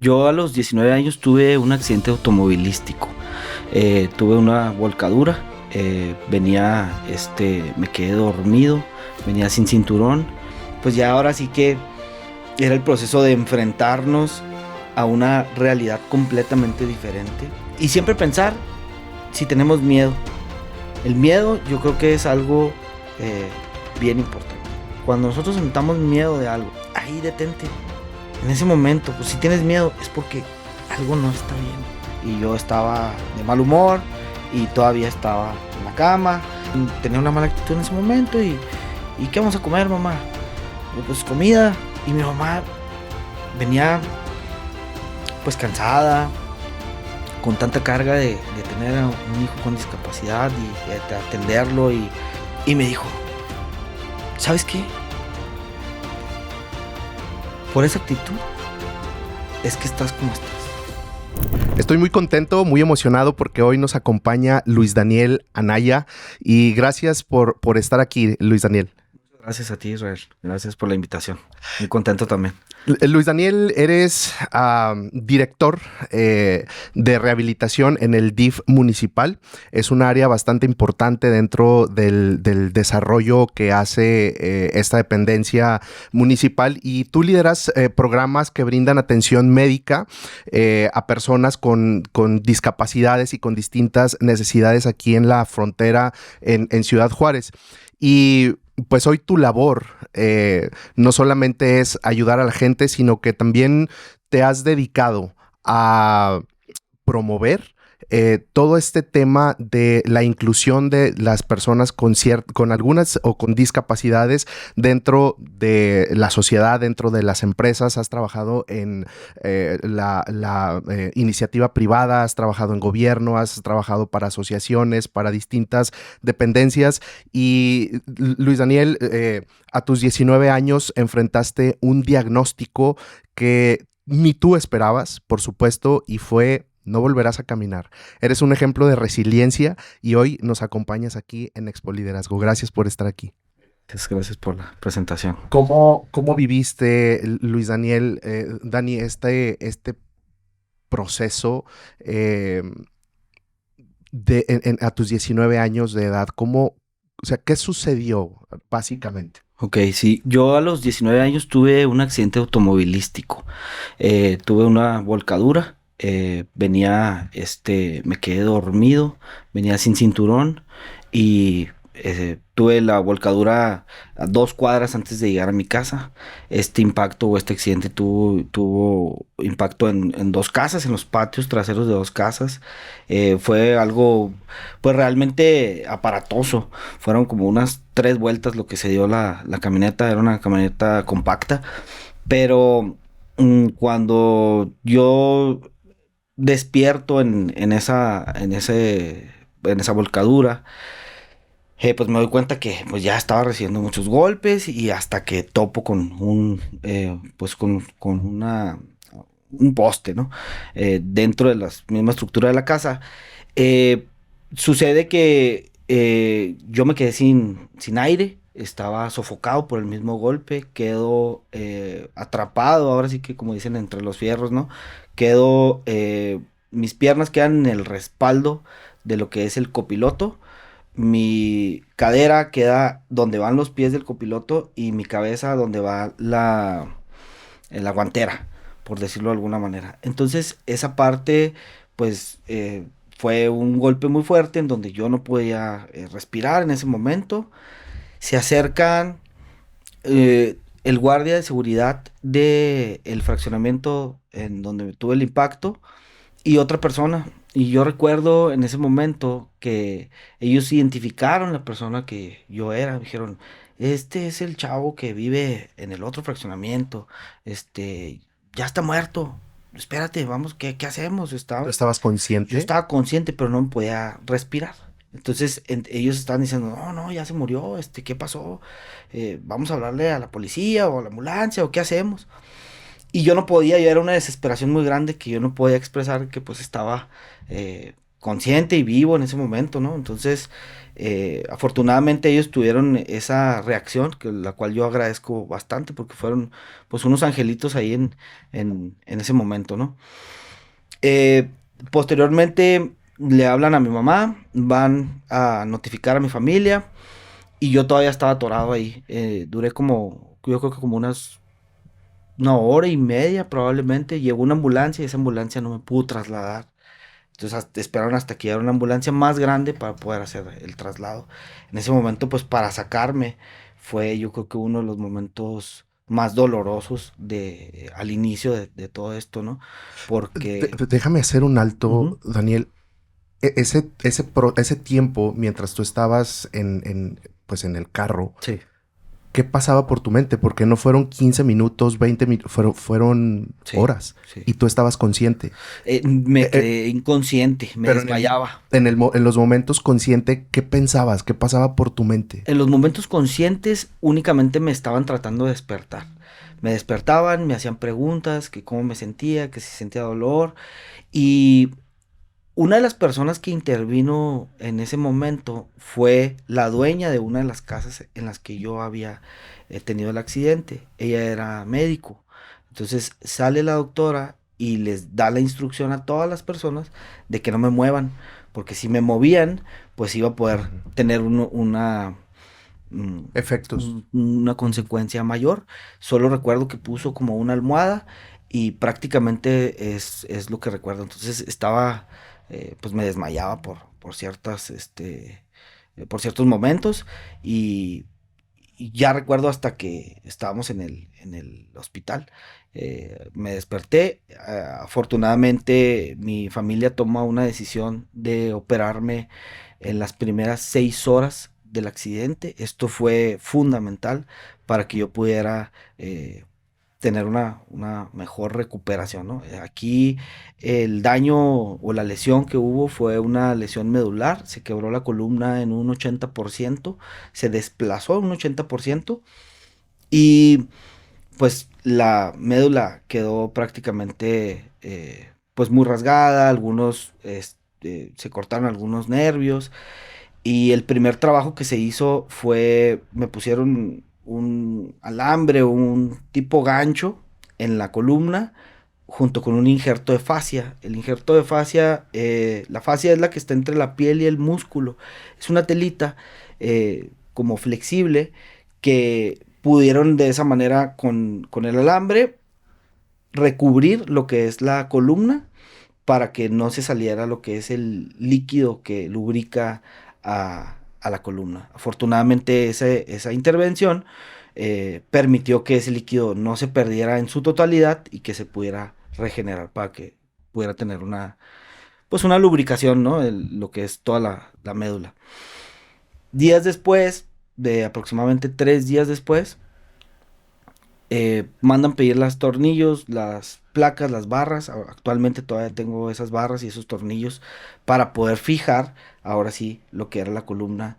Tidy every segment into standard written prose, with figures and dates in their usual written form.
Yo a los 19 años tuve un accidente automovilístico. Tuve una volcadura. Me quedé dormido, venía sin cinturón. Pues ya ahora sí que era el proceso de enfrentarnos a una realidad completamente diferente. Y siempre pensar si tenemos miedo. El miedo yo creo que es algo bien importante. Cuando nosotros sentamos miedo de algo, ahí detente. En ese momento, pues si tienes miedo es porque algo no está bien. Y yo estaba de mal humor y todavía estaba en la cama. Tenía una mala actitud en ese momento y ¿qué vamos a comer, mamá? Pues comida. Y mi mamá venía pues cansada, con tanta carga de tener a un hijo con discapacidad y de atenderlo y me dijo, ¿sabes qué? Por esa actitud es que estás como estás. Estoy muy contento, muy emocionado porque hoy nos acompaña Luis Daniel Anaya y gracias por estar aquí, Luis Daniel. Gracias a ti, Israel. Gracias por la invitación. Muy contento también. Luis Daniel, eres director de rehabilitación en el DIF municipal. Es un área bastante importante dentro del desarrollo que hace esta dependencia municipal y tú lideras programas que brindan atención médica a personas con discapacidades y con distintas necesidades aquí en la frontera en Ciudad Juárez. Y pues hoy tu labor no solamente es ayudar a la gente, sino que también te has dedicado a promover todo este tema de la inclusión de las personas con algunas o con discapacidades dentro de la sociedad, dentro de las empresas. Has trabajado en la iniciativa privada, has trabajado en gobierno, has trabajado para asociaciones, para distintas dependencias. Y Luis Daniel, a tus 19 años enfrentaste un diagnóstico que ni tú esperabas, por supuesto, y fue: no volverás a caminar. Eres un ejemplo de resiliencia y hoy nos acompañas aquí en Expo Liderazgo. Gracias por estar aquí. Gracias por la presentación. ¿Cómo viviste, Luis Daniel, Dani, este proceso a tus 19 años de edad? ¿Qué sucedió básicamente? Ok, sí. Yo a los 19 años tuve un accidente automovilístico. Tuve una volcadura. Me quedé dormido, venía sin cinturón y tuve la volcadura a 2 cuadras antes de llegar a mi casa. Este accidente tuvo impacto en 2 casas, en los patios traseros de 2 casas. Fue algo pues realmente aparatoso. Fueron como unas 3 vueltas lo que se dio la camioneta. Era una camioneta compacta, pero cuando yo despierto en esa volcadura, pues me doy cuenta que pues ya estaba recibiendo muchos golpes y hasta que topo con un poste, ¿no? Dentro de la misma estructura de la casa. Eh, Sucede que yo me quedé sin aire, estaba sofocado por el mismo golpe, quedo atrapado, ahora sí que como dicen, entre los fierros, ¿no? Mis piernas quedan en el respaldo de lo que es el copiloto, mi cadera queda donde van los pies del copiloto y mi cabeza donde va la guantera, por decirlo de alguna manera. Entonces esa parte pues fue un golpe muy fuerte en donde yo no podía respirar en ese momento. Se acercan el guardia de seguridad del fraccionamiento en donde tuve el impacto y otra persona. Y yo recuerdo en ese momento que ellos identificaron la persona que yo era. Me dijeron, este es el chavo que vive en el otro fraccionamiento. Ya está muerto. Espérate, vamos, ¿qué hacemos? ¿Tú estabas consciente? Yo estaba consciente, pero no podía respirar. Entonces ellos estaban diciendo, no, ya se murió, ¿qué pasó? Vamos a hablarle a la policía o a la ambulancia o qué hacemos. Y yo no podía, yo era una desesperación muy grande que yo no podía expresar que pues estaba consciente y vivo en ese momento, ¿no? Entonces, afortunadamente ellos tuvieron esa reacción, la cual yo agradezco bastante porque fueron pues unos angelitos ahí en ese momento, ¿no? Eh, Posteriormente le hablan a mi mamá, van a notificar a mi familia y yo todavía estaba atorado ahí. Duré como, yo creo que como una hora y media probablemente. Llegó una ambulancia y esa ambulancia no me pudo trasladar. Entonces esperaron hasta que llegara una ambulancia más grande para poder hacer el traslado. En ese momento, pues para sacarme, fue yo creo que uno de los momentos más dolorosos al inicio de todo esto, ¿no? Porque... Déjame hacer un alto, Ujú. Daniel. Ese tiempo, mientras tú estabas pues en el carro, Sí. ¿qué pasaba por tu mente? Porque no fueron 15 minutos, 20 minutos, fueron Sí, horas. sí. Y tú estabas consciente. Me Eh, eh, quedé inconsciente, me pero desmayaba. en los momentos consciente, ¿qué pensabas? ¿Qué pasaba por tu mente? En los momentos conscientes únicamente me estaban tratando de despertar. Me despertaban, me hacían preguntas, que cómo me sentía, que si sentía dolor. Y una de las personas que intervino en ese momento fue la dueña de una de las casas en las que yo había tenido el accidente. Ella era médico. Entonces sale la doctora y les da la instrucción a todas las personas de que no me muevan, porque si me movían, pues iba a poder Ujú. tener una, mm, Efectos. una consecuencia mayor. Solo recuerdo que puso como una almohada y prácticamente es lo que recuerdo. Entonces estaba, pues me desmayaba por ciertas, por ciertos momentos y, y ya recuerdo hasta que estábamos en el hospital. Me desperté. Afortunadamente mi familia toma una decisión de operarme en las primeras 6 horas del accidente. Esto fue fundamental para que yo pudiera tener una mejor recuperación, ¿no? Aquí el daño o la lesión que hubo fue una lesión medular, se quebró la columna en un 80%, se desplazó en un 80% y pues la médula quedó prácticamente pues muy rasgada, se cortaron algunos nervios y el primer trabajo que se hizo fue, me pusieron un alambre, un tipo gancho en la columna junto con un injerto de fascia. El injerto de fascia, la fascia es la que está entre la piel y el músculo. Es una telita como flexible que pudieron de esa manera con el alambre recubrir lo que es la columna para que no se saliera lo que es el líquido que lubrica a la columna. Afortunadamente esa intervención permitió que ese líquido no se perdiera en su totalidad y que se pudiera regenerar para que pudiera tener pues una lubricación, ¿no? Lo que es toda la médula. Días después, de aproximadamente 3 días después, mandan pedir los tornillos, las placas, las barras. Actualmente todavía tengo esas barras y esos tornillos para poder fijar ahora sí lo que era la columna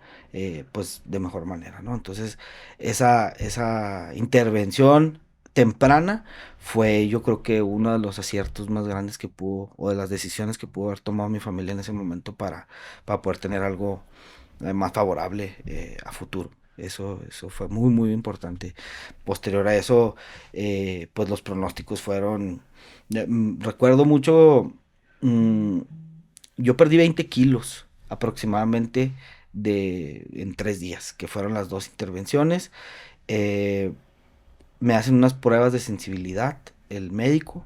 pues de mejor manera, ¿no? Entonces esa intervención temprana fue yo creo que uno de los aciertos más grandes que pudo o de las decisiones que pudo haber tomado mi familia en ese momento para poder tener algo más favorable a futuro. Eso fue muy, muy importante. Posterior a eso, pues los pronósticos fueron... recuerdo mucho, mm, yo perdí 20 kilos aproximadamente en 3 días, que fueron las dos intervenciones. Eh, Me hacen unas pruebas de sensibilidad el médico.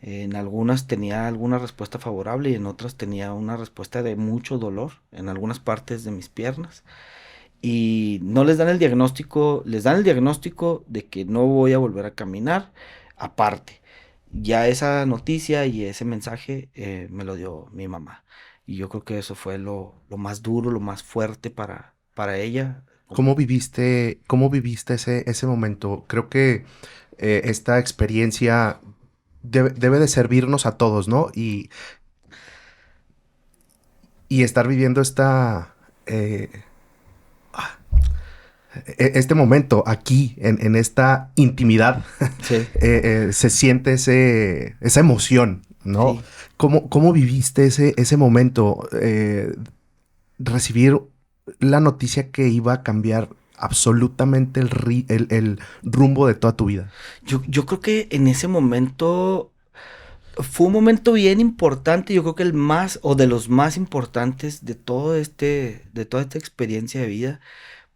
En algunas tenía alguna respuesta favorable y en otras tenía una respuesta de mucho dolor en algunas partes de mis piernas y no les dan el diagnóstico, les dan el diagnóstico de que no voy a volver a caminar aparte. Ya esa noticia y ese mensaje me lo dio mi mamá. Y yo creo que eso fue lo más duro, lo más fuerte para ella. Cómo viviste ese momento? Creo que esta experiencia debe de servirnos a todos, ¿no? Y estar viviendo este momento aquí, en esta intimidad, Sí, se siente esa emoción. ¿no? Sí. ¿Cómo viviste ese momento? Recibir la noticia que iba a cambiar absolutamente el rumbo de toda tu vida. Yo creo que en ese momento fue un momento bien importante, yo creo que el más o de los más importantes de toda esta experiencia de vida,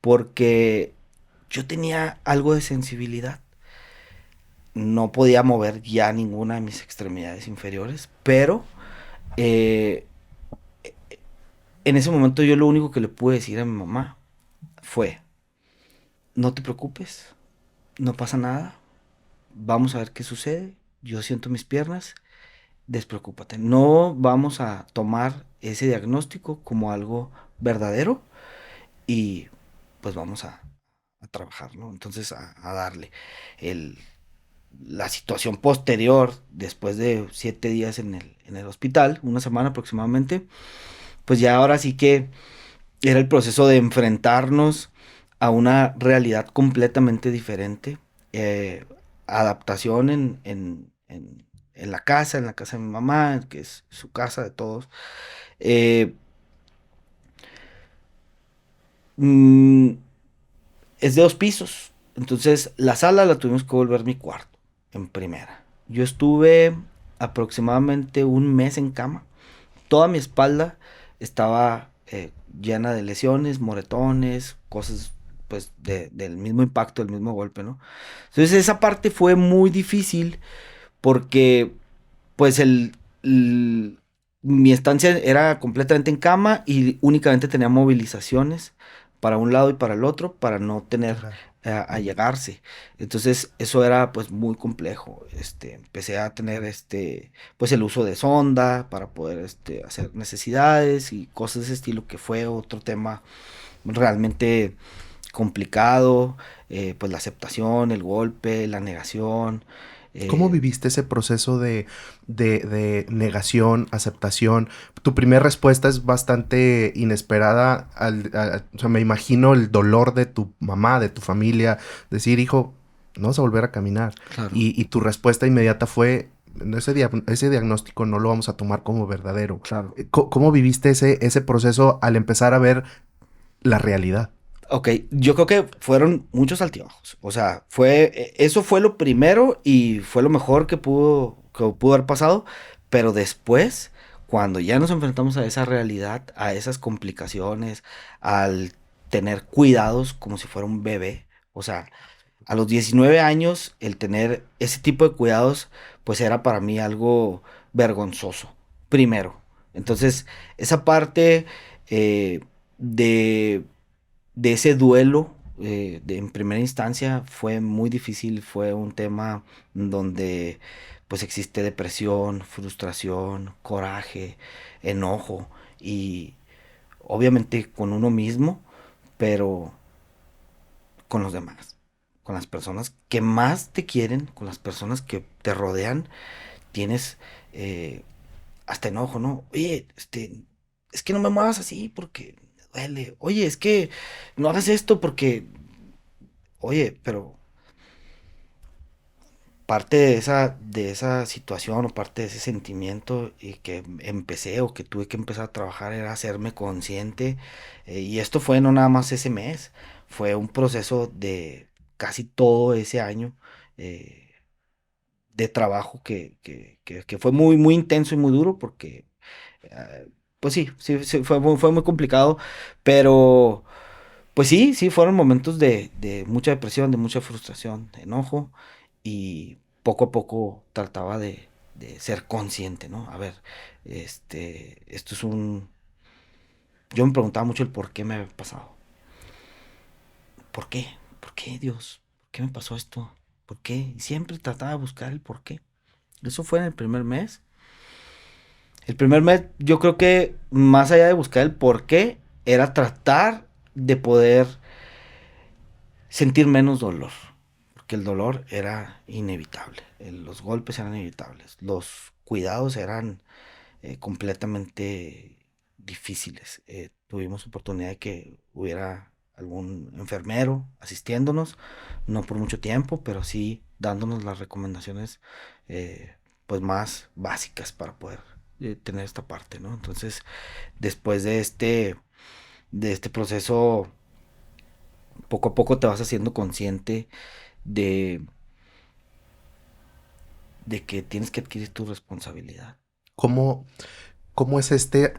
porque yo tenía algo de sensibilidad. No podía mover ya ninguna de mis extremidades inferiores, pero eh, en ese momento yo lo único que le pude decir a mi mamá fue, no te preocupes, no pasa nada, vamos a ver qué sucede, yo siento mis piernas, despreocúpate, no vamos a tomar ese diagnóstico como algo verdadero y pues vamos a trabajar, ¿no? Entonces a darle el, la situación posterior, después de 7 días en el hospital, una semana aproximadamente, pues ya ahora sí que era el proceso de enfrentarnos a una realidad completamente diferente, eh, adaptación en la casa de mi mamá, que es su casa de todos. Eh, mm, es de 2 pisos, entonces la sala la tuvimos que volver mi cuarto, en primera. Yo estuve aproximadamente un mes en cama. Toda mi espalda estaba llena de lesiones, moretones, cosas pues del mismo impacto, del mismo golpe, ¿no? Entonces esa parte fue muy difícil porque pues mi estancia era completamente en cama y únicamente tenía movilizaciones para un lado y para el otro para no tener Claro. a llegarse. Entonces eso era pues muy complejo. Empecé a tener pues el uso de sonda para poder hacer necesidades y cosas de ese estilo que fue otro tema realmente complicado. Pues la aceptación, el golpe, la negación. ¿Cómo eh, viviste ese proceso de negación, aceptación? Tu primera respuesta es bastante inesperada. O sea, me imagino el dolor de tu mamá, de tu familia, decir, hijo, no vas a volver a caminar. claro, Y tu respuesta inmediata fue, "No, ese diagnóstico no lo vamos a tomar como verdadero". claro. ¿Cómo viviste ese proceso al empezar a ver la realidad? Ok, yo creo que fueron muchos altibajos. O sea, eso fue lo primero y fue lo mejor que pudo haber pasado. Pero después, cuando ya nos enfrentamos a esa realidad, a esas complicaciones, al tener cuidados como si fuera un bebé, o sea, a los 19 años, el tener ese tipo de cuidados, pues era para mí algo vergonzoso, primero. Entonces, esa parte eh, de ese duelo en primera instancia fue muy difícil, fue un tema donde pues existe depresión, frustración, coraje, enojo y obviamente con uno mismo, pero con los demás, con las personas que más te quieren, con las personas que te rodean, tienes eh, hasta enojo, ¿no? Oye, es que no me muevas así porque me duele. Oye, es que no hagas esto porque, oye, pero parte de esa situación o parte de ese sentimiento y que empecé o que tuve que empezar a trabajar era hacerme consciente. Y esto fue no nada más ese mes, fue un proceso de casi todo ese año. eh, de trabajo que fue muy, muy intenso y muy duro porque pues sí, sí, sí, fue muy complicado, pero pues sí, sí, fueron momentos de mucha depresión, de mucha frustración, de enojo, y poco a poco trataba de ser consciente, ¿no? A ver, esto es un... Yo me preguntaba mucho el por qué me había pasado. ¿Por qué? ¿Por qué, Dios? ¿Por qué me pasó esto? ¿Por qué? Y siempre trataba de buscar el por qué. Eso fue en el primer mes. El primer mes, yo creo que más allá de buscar el por qué, era tratar de poder sentir menos dolor. Porque el dolor era inevitable. Los golpes eran inevitables. Los cuidados eran completamente difíciles. Tuvimos oportunidad de que hubiera algún enfermero asistiéndonos, no por mucho tiempo, pero sí dándonos las recomendaciones pues más básicas para poder tener esta parte, ¿no? Entonces, después de este proceso, poco a poco te vas haciendo consciente de, de que tienes que adquirir tu responsabilidad. ¿Cómo, cómo es este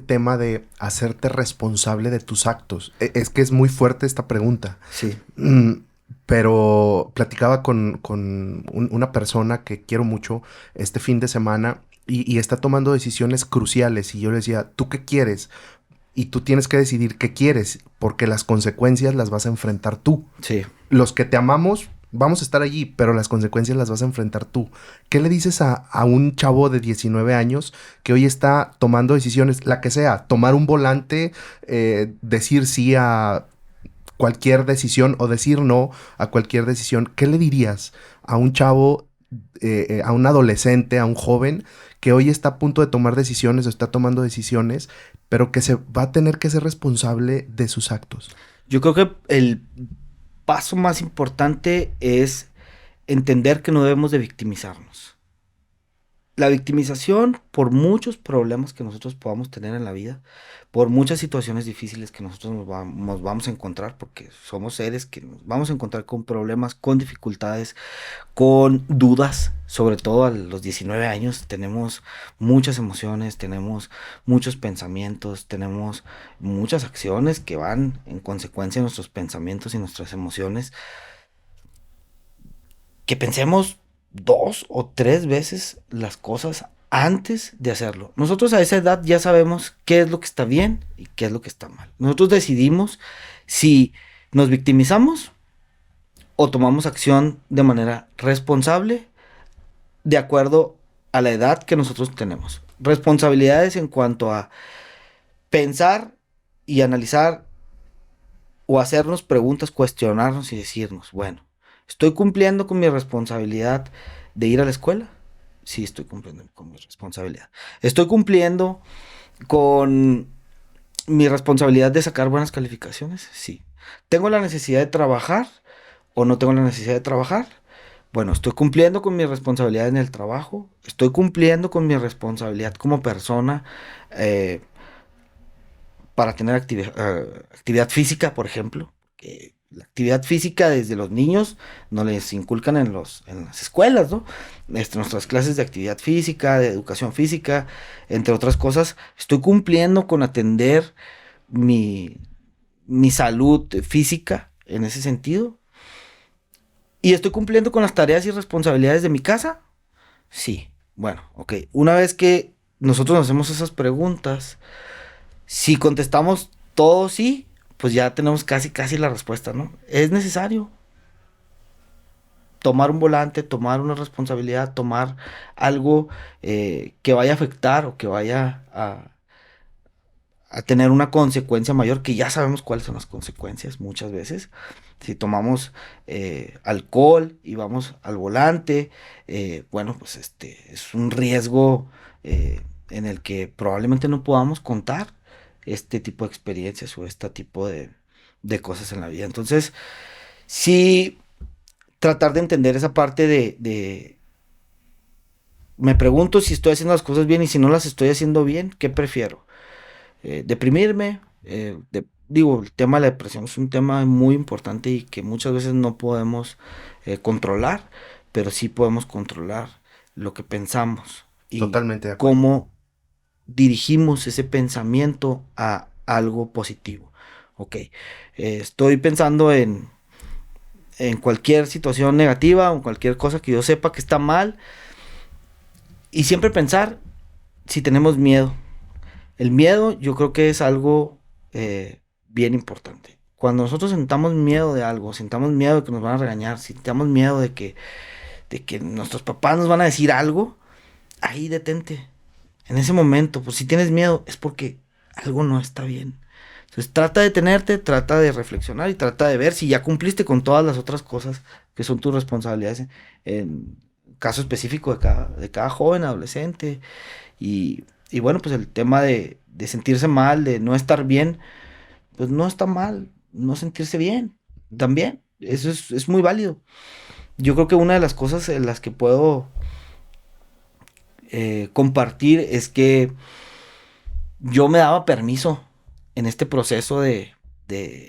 tema de hacerte responsable de tus actos? Es que es muy fuerte esta pregunta. Sí, Pero platicaba con una persona que quiero mucho este fin de semana y está tomando decisiones cruciales y yo le decía, ¿tú qué quieres? Y tú tienes que decidir qué quieres, porque las consecuencias las vas a enfrentar tú. sí. Los que te amamos, vamos a estar allí, pero las consecuencias las vas a enfrentar tú. ¿Qué le dices a un chavo de 19 años que hoy está tomando decisiones, la que sea, tomar un volante, decir sí a cualquier decisión o decir no a cualquier decisión? ¿Qué le dirías a un chavo, a un adolescente, a un joven que hoy está a punto de tomar decisiones o está tomando decisiones, pero que se va a tener que ser responsable de sus actos? Yo creo que el paso más importante es entender que no debemos de victimizarnos. La victimización, por muchos problemas que nosotros podamos tener en la vida, por muchas situaciones difíciles que nosotros nos vamos a encontrar, porque somos seres que nos vamos a encontrar con problemas, con dificultades, con dudas, sobre todo a los 19 años tenemos muchas emociones, tenemos muchos pensamientos, tenemos muchas acciones que van en consecuencia de nuestros pensamientos y nuestras emociones, que pensemos 2 o 3 veces las cosas antes de hacerlo. Nosotros a esa edad ya sabemos qué es lo que está bien y qué es lo que está mal. Nosotros decidimos si nos victimizamos o tomamos acción de manera responsable de acuerdo a la edad que nosotros tenemos. Responsabilidades en cuanto a pensar y analizar o hacernos preguntas, cuestionarnos y decirnos, bueno, ¿estoy cumpliendo con mi responsabilidad de ir a la escuela? Sí, estoy cumpliendo con mi responsabilidad. ¿Estoy cumpliendo con mi responsabilidad de sacar buenas calificaciones? Sí. ¿Tengo la necesidad de trabajar o no tengo la necesidad de trabajar? Bueno, estoy cumpliendo con mi responsabilidad en el trabajo, estoy cumpliendo con mi responsabilidad como persona eh, para tener actividad física, por ejemplo. Que la actividad física desde los niños nos les inculcan en las escuelas, ¿no? Nuestras clases de actividad física, de educación física, entre otras cosas. Estoy cumpliendo con atender mi, mi salud física en ese sentido. ¿Y estoy cumpliendo con las tareas y responsabilidades de mi casa? Sí. Bueno, ok. Una vez que nosotros nos hacemos esas preguntas, si contestamos todo sí, pues ya tenemos casi la respuesta, ¿no? Es necesario tomar un volante, tomar una responsabilidad, tomar algo que vaya a afectar o que vaya a tener una consecuencia mayor, que ya sabemos cuáles son las consecuencias muchas veces. Si tomamos alcohol y vamos al volante, bueno, pues es un riesgo en el que probablemente no podamos contar este tipo de experiencias o este tipo de cosas en la vida. Entonces, sí, tratar de entender esa parte me pregunto si estoy haciendo las cosas bien y si no las estoy haciendo bien, ¿qué prefiero? Deprimirme, digo, el tema de la depresión es un tema muy importante y que muchas veces no podemos controlar, pero sí podemos controlar lo que pensamos y Totalmente de acuerdo. cómo dirigimos ese pensamiento a algo positivo. Ok, estoy pensando en cualquier situación negativa o cualquier cosa que yo sepa que está mal y siempre pensar si tenemos miedo. El miedo yo creo que es algo bien importante. Cuando nosotros sentamos miedo de algo, sentamos miedo de que nos van a regañar, sentamos miedo de que nuestros papás nos van a decir algo, ahí detente. En ese momento, pues si tienes miedo es porque algo no está bien. Entonces trata de detenerte, trata de reflexionar y trata de ver si ya cumpliste con todas las otras cosas que son tus responsabilidades en caso específico de cada joven, adolescente. Y bueno, pues el tema de sentirse mal, de no estar bien, pues no está mal no sentirse bien también. Eso es muy válido. Yo creo que una de las cosas en las que puedo compartir es que yo me daba permiso en este proceso de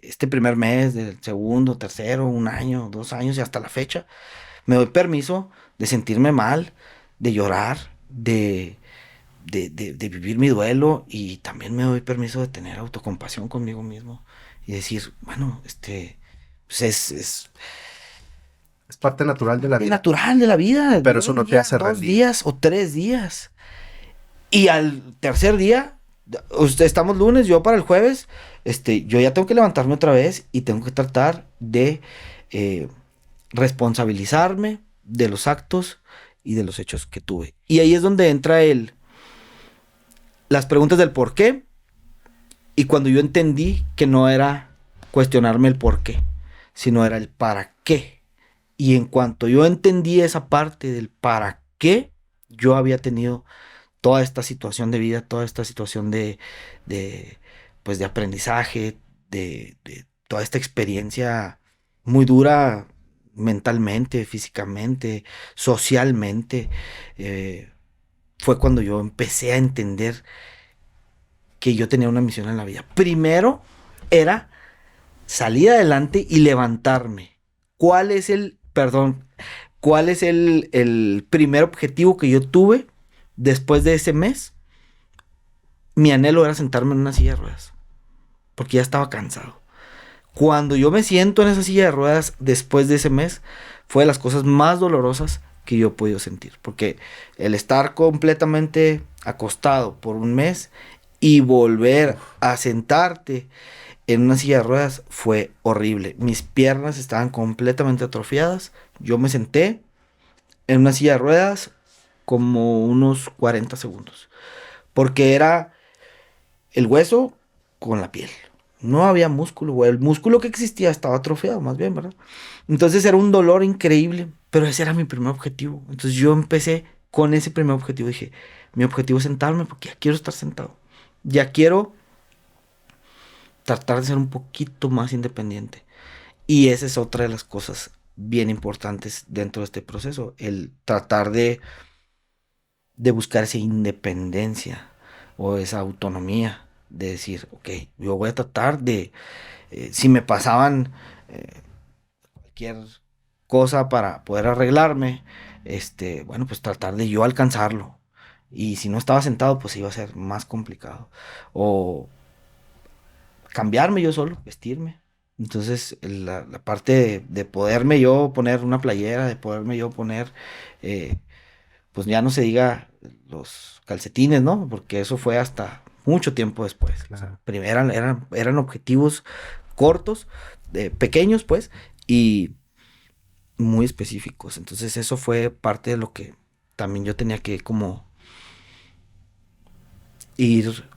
este primer mes, del segundo, tercero, 1 año, 2 años y hasta la fecha. Me doy permiso de sentirme mal, de llorar, de vivir mi duelo, y también me doy permiso de tener autocompasión conmigo mismo y decir, bueno, pues es parte natural de la vida. natural de la vida. Pero eso no te hace 2 rendir. días o 3 días. Y al tercer día, estamos lunes, yo para el jueves, yo ya tengo que levantarme otra vez y tengo que tratar de responsabilizarme de los actos y de los hechos que tuve. Y ahí es donde entra las preguntas del por qué, y cuando yo entendí que no era cuestionarme el por qué, sino era el para qué. Y en cuanto yo entendí esa parte del para qué, yo había tenido toda esta situación de vida, toda esta situación pues de aprendizaje, de toda esta experiencia muy dura mentalmente, físicamente, socialmente, fue cuando yo empecé a entender que yo tenía una misión en la vida. Primero era salir adelante y levantarme. ¿Cuál es el primer objetivo que yo tuve después de ese mes? Mi anhelo era sentarme en una silla de ruedas, porque ya estaba cansado. Cuando yo me siento en esa silla de ruedas después de ese mes, fue de las cosas más dolorosas que yo he podido sentir, porque el estar completamente acostado por 1 mes y volver a sentarte en una silla de ruedas fue horrible. Mis piernas estaban completamente atrofiadas. Yo me senté en una silla de ruedas como unos 40 segundos, porque era el hueso con la piel. No había músculo, güey. El músculo que existía estaba atrofiado, más bien, ¿verdad? Entonces era un dolor increíble, pero ese era mi primer objetivo. Entonces yo empecé con ese primer objetivo. Dije, mi objetivo es sentarme porque ya quiero estar sentado. Ya quiero tratar de ser un poquito más independiente. Y esa es otra de las cosas bien importantes dentro de este proceso. El tratar de buscar esa independencia o esa autonomía. De decir, ok, yo voy a tratar de, si me pasaban cualquier cosa para poder arreglarme, bueno, pues tratar de yo alcanzarlo. Y si no estaba sentado, pues iba a ser más complicado. O cambiarme yo solo, vestirme. Entonces, la parte de poderme yo poner una playera, de poderme yo poner, pues ya no se diga los calcetines, ¿no? Porque eso fue hasta mucho tiempo después. Claro. O sea, primero eran objetivos cortos, pequeños, pues, y muy específicos. Entonces eso fue parte de lo que también yo tenía que como ir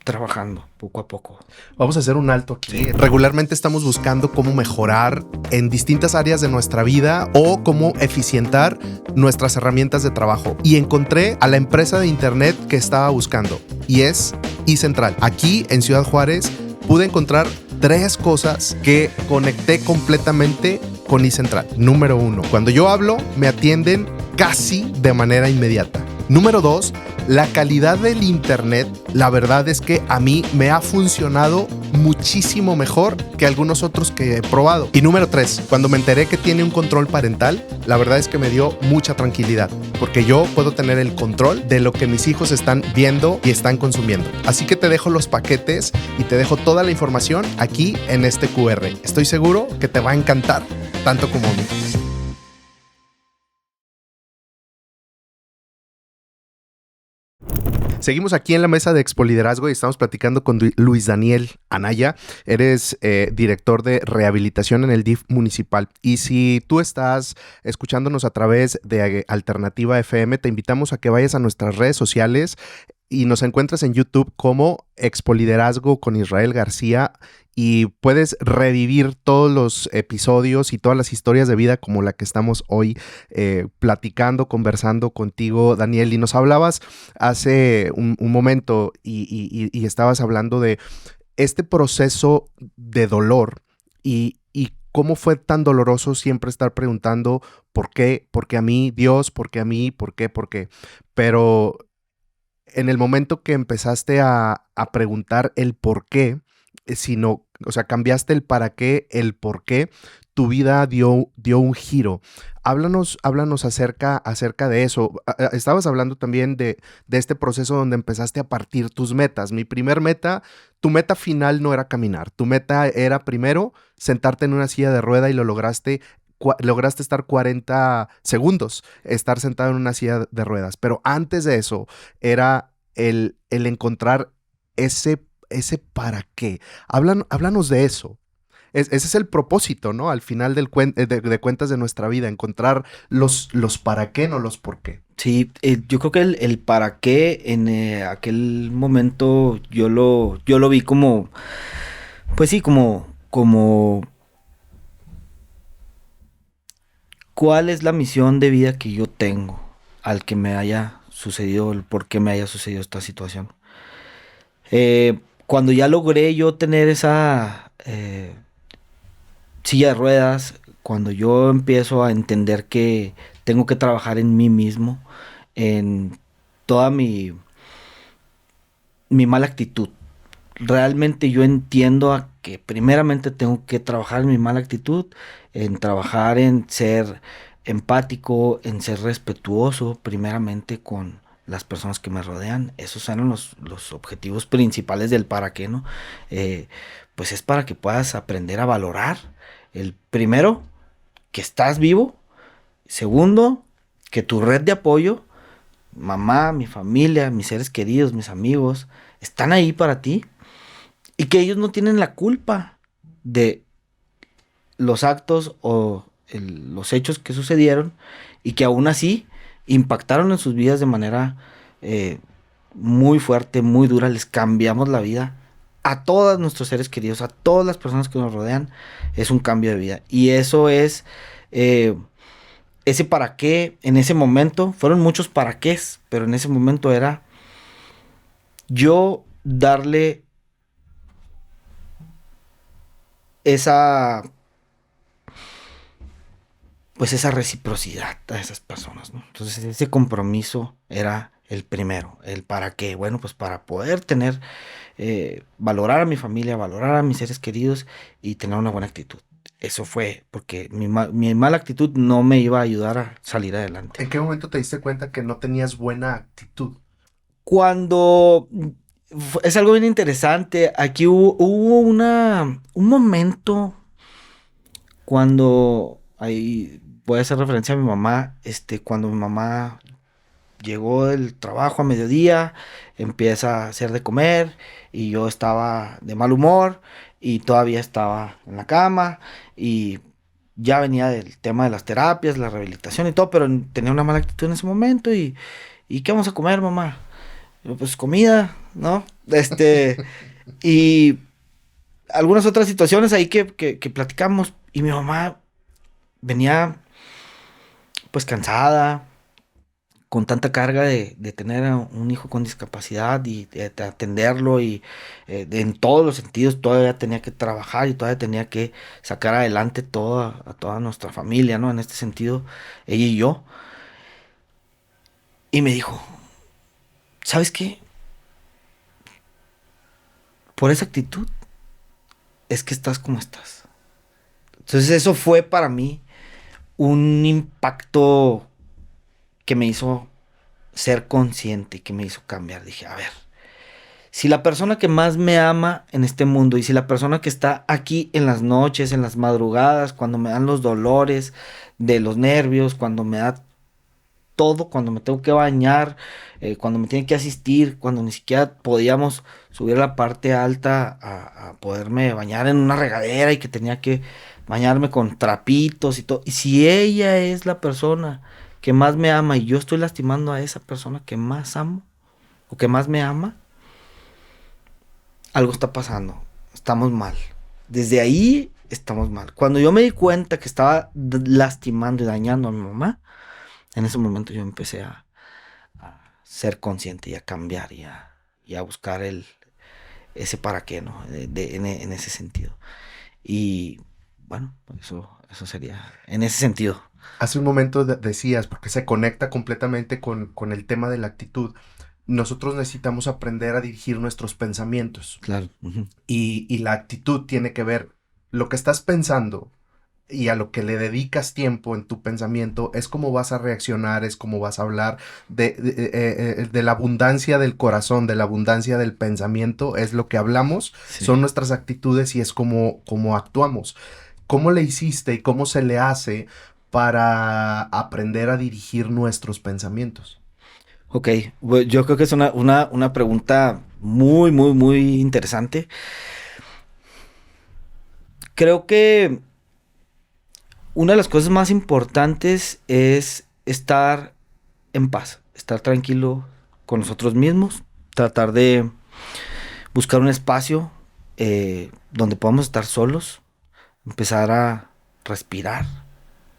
trabajando poco a poco. Vamos a hacer un alto aquí. Sí. Regularmente estamos buscando cómo mejorar en distintas áreas de nuestra vida o cómo eficientar nuestras herramientas de trabajo. Y encontré a la empresa de internet que estaba buscando, y es iCentral. Aquí en Ciudad Juárez pude encontrar 3 cosas que conecté completamente con iCentral. Número 1, cuando yo hablo, me atienden casi de manera inmediata. Número 2, la calidad del internet, la verdad es que a mí me ha funcionado muchísimo mejor que algunos otros que he probado. Y número 3, cuando me enteré que tiene un control parental, la verdad es que me dio mucha tranquilidad, porque yo puedo tener el control de lo que mis hijos están viendo y están consumiendo. Así que te dejo los paquetes y te dejo toda la información aquí en este QR. Estoy seguro que te va a encantar, tanto como a mí. Seguimos aquí en la mesa de Expoliderazgo y estamos platicando con Luis Daniel Anaya. Eres director de rehabilitación en el DIF municipal. Y si tú estás escuchándonos a través de Alternativa FM, te invitamos a que vayas a nuestras redes sociales y nos encuentras en YouTube como Expoliderazgo con Israel García, y puedes revivir todos los episodios y todas las historias de vida como la que estamos hoy platicando, conversando contigo, Daniel. Y nos hablabas hace un momento y estabas hablando de este proceso de dolor y ¿cómo fue tan doloroso siempre estar preguntando por qué? ¿Por qué a mí? Dios, ¿por qué a mí? ¿Por qué? ¿Por qué? Pero en el momento que empezaste a preguntar el por qué, sino, o sea, cambiaste el para qué, el por qué, tu vida dio un giro. Háblanos acerca de eso. Estabas hablando también de este proceso donde empezaste a partir tus metas. Mi primer meta, tu meta final no era caminar. Tu meta era primero sentarte en una silla de rueda y lo lograste. Lograste estar 40 segundos, estar sentado en una silla de ruedas. Pero antes de eso, era el encontrar ese para qué. Háblanos de eso. Ese es el propósito, ¿no? Al final de cuentas de nuestra vida, encontrar los para qué, no los por qué. Sí, yo creo que el para qué en aquel momento yo lo vi como, pues sí, como cuál es la misión de vida que yo tengo al que me haya sucedido, el por qué me haya sucedido esta situación. Cuando ya logré yo tener esa silla de ruedas, cuando yo empiezo a entender que tengo que trabajar en mí mismo, en toda mi mala actitud. Realmente yo entiendo a que primeramente tengo que trabajar en mi mala actitud, en trabajar en ser empático, en ser respetuoso, primeramente con las personas que me rodean. Esos eran los objetivos principales del para qué, ¿no? Eh, pues es para que puedas aprender a valorar. El primero, que estás vivo. Segundo, que tu red de apoyo, mamá, mi familia, mis seres queridos, mis amigos, están ahí para ti y que ellos no tienen la culpa de los actos o los hechos que sucedieron y que aún así impactaron en sus vidas de manera eh, muy fuerte, muy dura. Les cambiamos la vida a todos nuestros seres queridos, a todas las personas que nos rodean. Es un cambio de vida y eso es ese para qué en ese momento. Fueron muchos para qué, pero en ese momento era yo darle esa, pues esa reciprocidad a esas personas, ¿no? Entonces ese compromiso era el primero, el para qué. Bueno, pues para poder tener, valorar a mi familia, valorar a mis seres queridos y tener una buena actitud. Eso fue, porque mi mala actitud no me iba a ayudar a salir adelante. ¿En qué momento te diste cuenta que no tenías buena actitud? Cuando es algo bien interesante, aquí hubo un momento cuando ahí voy a hacer referencia a mi mamá, cuando mi mamá llegó del trabajo a mediodía, empieza a hacer de comer y yo estaba de mal humor y todavía estaba en la cama y ya venía del tema de las terapias, la rehabilitación y todo, pero tenía una mala actitud en ese momento y ¿qué vamos a comer, mamá? Yo, pues comida, ¿no? Y algunas otras situaciones ahí que platicamos y mi mamá venía pues cansada, con tanta carga de tener a un hijo con discapacidad y de atenderlo y en todos los sentidos todavía tenía que trabajar y todavía tenía que sacar adelante a toda nuestra familia, ¿no? En este sentido, ella y yo. Y me dijo, ¿sabes qué? Por esa actitud es que estás como estás. Entonces eso fue para mí un impacto que me hizo ser consciente y que me hizo cambiar. Dije, a ver, si la persona que más me ama en este mundo y si la persona que está aquí en las noches, en las madrugadas, cuando me dan los dolores de los nervios, cuando me da todo, cuando me tengo que bañar, cuando me tiene que asistir, cuando ni siquiera podíamos subir a la parte alta a poderme bañar en una regadera y que tenía que bañarme con trapitos y todo. Y si ella es la persona que más me ama y yo estoy lastimando a esa persona que más amo o que más me ama, algo está pasando, estamos mal. Desde ahí estamos mal. Cuando yo me di cuenta que estaba lastimando y dañando a mi mamá, en ese momento yo empecé a ser consciente y a cambiar y a buscar ese para qué, ¿no? En ese sentido. Y bueno, eso sería en ese sentido. Hace un momento decías, porque se conecta completamente con el tema de la actitud. Nosotros necesitamos aprender a dirigir nuestros pensamientos. Claro. Uh-huh. Y la actitud tiene que ver lo que estás pensando y a lo que le dedicas tiempo en tu pensamiento, es cómo vas a reaccionar, es cómo vas a hablar de la abundancia del corazón, de la abundancia del pensamiento, es lo que hablamos, sí. Son nuestras actitudes y es como actuamos. ¿Cómo le hiciste y cómo se le hace para aprender a dirigir nuestros pensamientos? Ok, bueno, yo creo que es una pregunta muy, muy, muy interesante. Creo que una de las cosas más importantes es estar en paz, estar tranquilo con nosotros mismos, tratar de buscar un espacio donde podamos estar solos, empezar a respirar,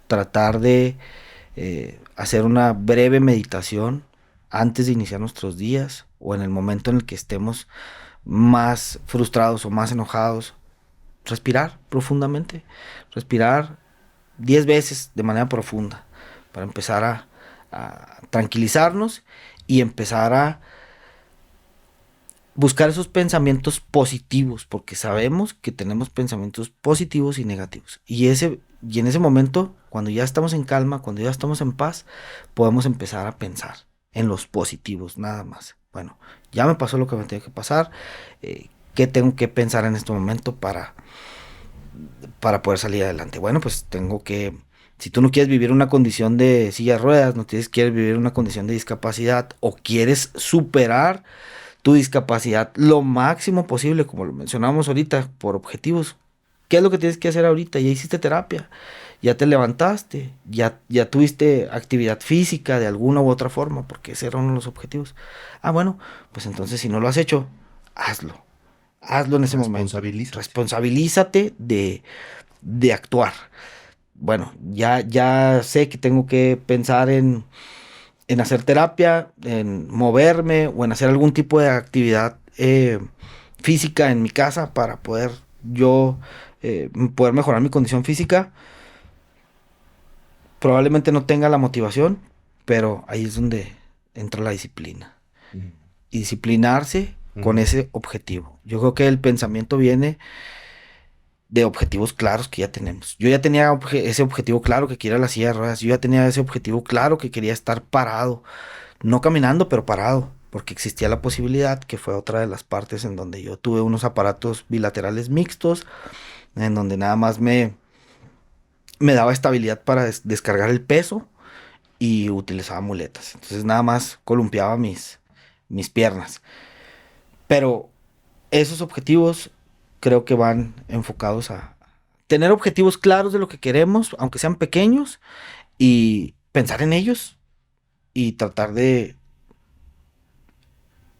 tratar de hacer una breve meditación antes de iniciar nuestros días o en el momento en el que estemos más frustrados o más enojados. Respirar profundamente, respirar 10 veces de manera profunda para empezar a tranquilizarnos y empezar a buscar esos pensamientos positivos, porque sabemos que tenemos pensamientos positivos y negativos. Y en ese momento, cuando ya estamos en calma, cuando ya estamos en paz, podemos empezar a pensar en los positivos, nada más. Bueno, ya me pasó lo que me tenía que pasar, ¿qué tengo que pensar en este momento para poder salir adelante? Bueno, pues tengo que, si tú no quieres vivir una condición de silla de ruedas, no quieres vivir una condición de discapacidad o quieres superar tu discapacidad lo máximo posible, como lo mencionamos ahorita, por objetivos, ¿qué es lo que tienes que hacer ahorita? Ya hiciste terapia, ya te levantaste, ya tuviste actividad física de alguna u otra forma, porque ese era uno de los objetivos. Ah, bueno, pues entonces si no lo has hecho, hazlo en ese momento. Responsabilízate de actuar. Bueno, ya sé que tengo que pensar en hacer terapia, en moverme o en hacer algún tipo de actividad física en mi casa para poder poder mejorar mi condición física. Probablemente no tenga la motivación, pero ahí es donde entra la disciplina. Y disciplinarse con ese objetivo. Yo creo que el pensamiento viene de objetivos claros que ya tenemos. Yo ya tenía ese objetivo claro que quería la silla de ruedas. Yo ya tenía ese objetivo claro que quería estar parado. No caminando, pero parado. Porque existía la posibilidad, que fue otra de las partes en donde yo tuve unos aparatos bilaterales mixtos, en donde nada más me daba estabilidad para descargar el peso y utilizaba muletas. Entonces nada más columpiaba mis piernas. Pero esos objetivos creo que van enfocados a tener objetivos claros de lo que queremos, aunque sean pequeños, y pensar en ellos y tratar de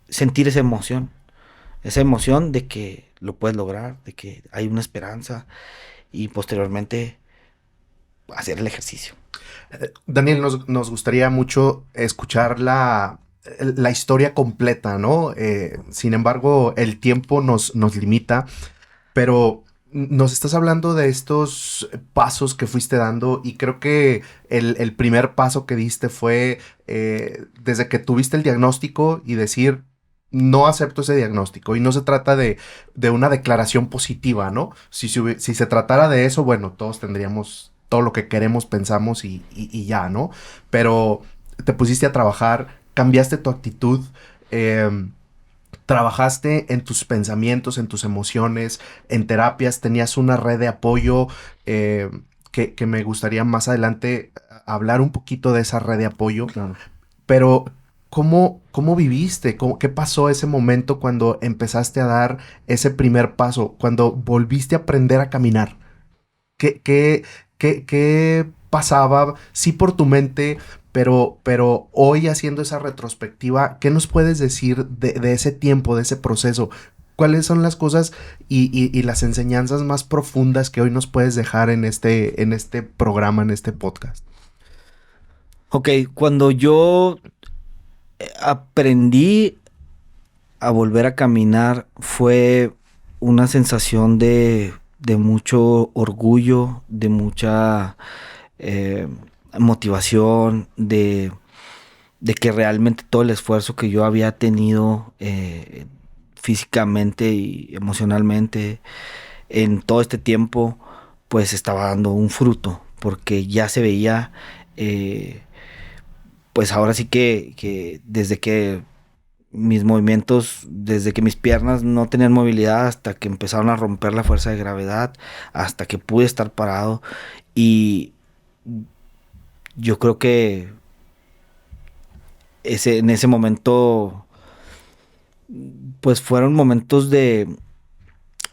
sentir esa emoción de que lo puedes lograr, de que hay una esperanza y posteriormente hacer el ejercicio. Daniel, nos gustaría mucho escuchar la historia completa, ¿no? Sin embargo, el tiempo nos limita, pero nos estás hablando de estos pasos que fuiste dando y creo que el primer paso que diste fue desde que tuviste el diagnóstico y decir, no acepto ese diagnóstico. Y no se trata de una declaración positiva, ¿no? Si se tratara de eso, bueno, todos tendríamos todo lo que queremos, pensamos y ya, ¿no? Pero te pusiste a trabajar, cambiaste tu actitud, trabajaste en tus pensamientos, en tus emociones, en terapias, tenías una red de apoyo que me gustaría más adelante hablar un poquito de esa red de apoyo. Claro. Pero, ¿cómo viviste? ¿Qué pasó ese momento cuando empezaste a dar ese primer paso? Cuando volviste a aprender a caminar. ¿Qué pasaba? Sí, por tu mente, pero hoy haciendo esa retrospectiva, ¿qué nos puedes decir de ese tiempo, de ese proceso? ¿Cuáles son las cosas y las enseñanzas más profundas que hoy nos puedes dejar en este programa, en este podcast? Ok, cuando yo aprendí a volver a caminar fue una sensación de de mucho orgullo, de mucha motivación, de que realmente todo el esfuerzo que yo había tenido físicamente y emocionalmente en todo este tiempo, pues estaba dando un fruto, porque ya se veía, pues ahora sí que desde que mis movimientos, desde que mis piernas no tenían movilidad hasta que empezaron a romper la fuerza de gravedad, hasta que pude estar parado. Y yo creo que en ese momento, pues fueron momentos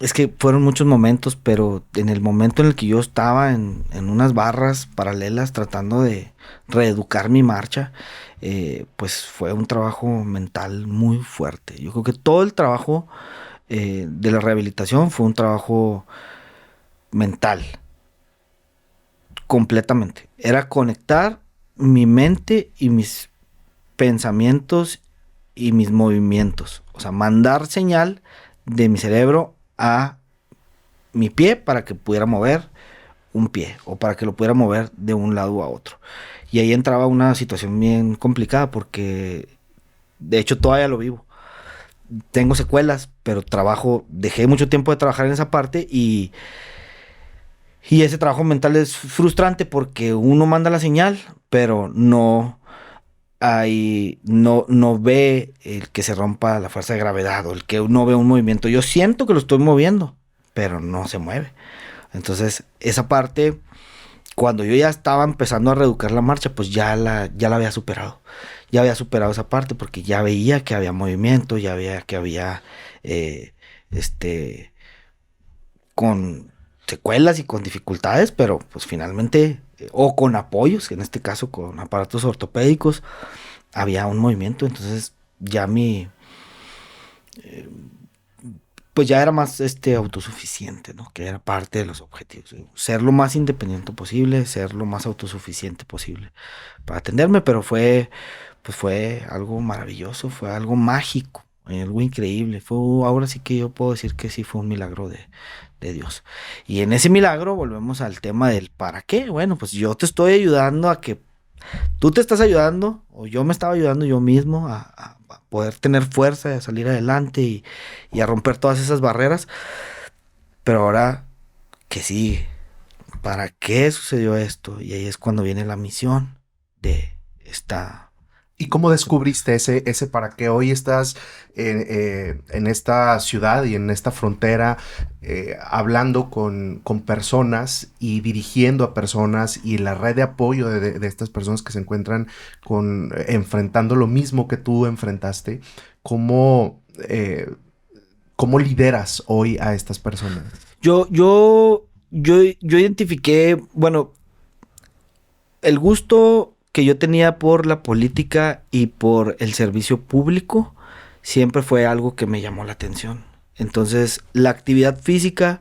es que fueron muchos momentos, pero en el momento en el que yo estaba en unas barras paralelas tratando de reeducar mi marcha, pues fue un trabajo mental muy fuerte. Yo creo que todo el trabajo de la rehabilitación fue un trabajo mental, completamente. Era conectar mi mente y mis pensamientos y mis movimientos. O sea, mandar señal de mi cerebro a mi pie para que pudiera mover un pie o para que lo pudiera mover de un lado a otro. Y ahí entraba una situación bien complicada porque de hecho todavía lo vivo. Tengo secuelas, pero dejé mucho tiempo de trabajar en esa parte y ese trabajo mental es frustrante porque uno manda la señal, pero no ve el que se rompa la fuerza de gravedad o el que uno ve un movimiento. Yo siento que lo estoy moviendo, pero no se mueve. Entonces, esa parte, cuando yo ya estaba empezando a reeducar la marcha, pues ya la había superado. Ya había superado esa parte porque ya veía que había movimiento, ya veía que había, con secuelas y con dificultades, pero pues finalmente, o con apoyos, en este caso con aparatos ortopédicos, había un movimiento. Entonces ya pues ya era más autosuficiente, ¿no? Que era parte de los objetivos. Ser lo más independiente posible, ser lo más autosuficiente posible para atenderme, pero fue algo maravilloso, fue algo mágico, algo increíble. Ahora sí que yo puedo decir que sí fue un milagro de Dios. Y en ese milagro volvemos al tema del ¿para qué? Bueno, pues yo te estoy ayudando a que tú te estás ayudando, o yo me estaba ayudando yo mismo a poder tener fuerza, a salir adelante y a romper todas esas barreras. Pero ahora, ¿qué sigue? ¿Para qué sucedió esto? Y ahí es cuando viene la misión de esta... ¿Y cómo descubriste ese para qué hoy estás en esta ciudad y en esta frontera hablando con personas y dirigiendo a personas y la red de apoyo de estas personas que se encuentran enfrentando lo mismo que tú enfrentaste? ¿Cómo lideras hoy a estas personas? Yo identifiqué, bueno, el gusto que yo tenía por la política y por el servicio público siempre fue algo que me llamó la atención. Entonces, la actividad física,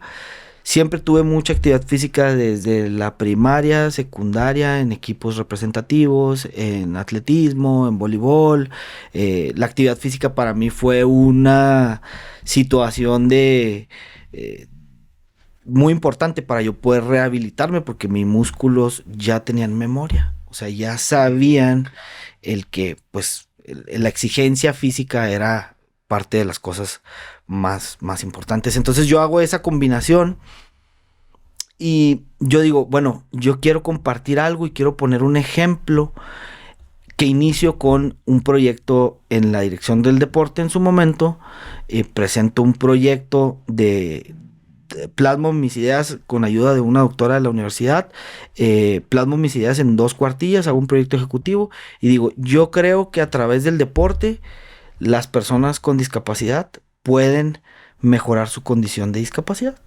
siempre tuve mucha actividad física desde la primaria, secundaria, en equipos representativos, en atletismo, en voleibol. La actividad física para mí fue una situación muy importante para yo poder rehabilitarme porque mis músculos ya tenían memoria. O sea, ya sabían pues, la exigencia física era parte de las cosas más importantes. Entonces yo hago esa combinación y yo digo, bueno, yo quiero compartir algo y quiero poner un ejemplo que inicio con un proyecto en la dirección del deporte en su momento. Presento un proyecto plasmo mis ideas con ayuda de una doctora de la universidad, plasmo mis ideas en 2 cuartillas, hago un proyecto ejecutivo y digo, yo creo que a través del deporte las personas con discapacidad pueden mejorar su condición de discapacidad.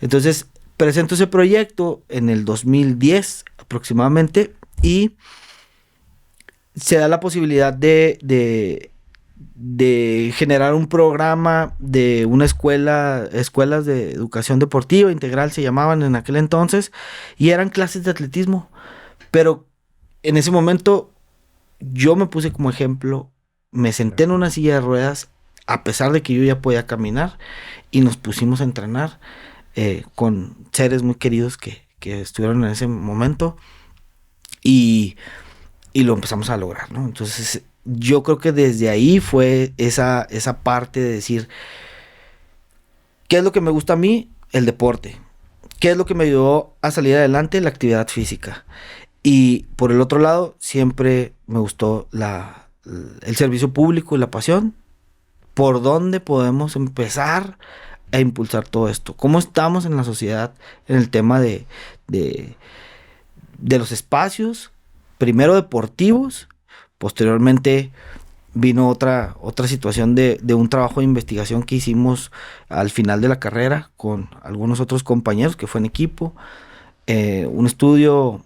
Entonces presento ese proyecto en el 2010 aproximadamente y se da la posibilidad de generar un programa de una escuelas de educación deportiva integral se llamaban en aquel entonces, y eran clases de atletismo. Pero en ese momento yo me puse como ejemplo, me senté en una silla de ruedas, a pesar de que yo ya podía caminar, y nos pusimos a entrenar con seres muy queridos que estuvieron en ese momento y lo empezamos a lograr, ¿no? Entonces yo creo que desde ahí fue esa parte de decir, ¿qué es lo que me gusta a mí? El deporte. ¿Qué es lo que me ayudó a salir adelante? La actividad física. Y por el otro lado, siempre me gustó el servicio público y la pasión. ¿Por dónde podemos empezar a impulsar todo esto? ¿Cómo estamos en la sociedad en el tema de los espacios? Primero deportivos, posteriormente vino otra situación de un trabajo de investigación que hicimos al final de la carrera con algunos otros compañeros que fue en equipo, un estudio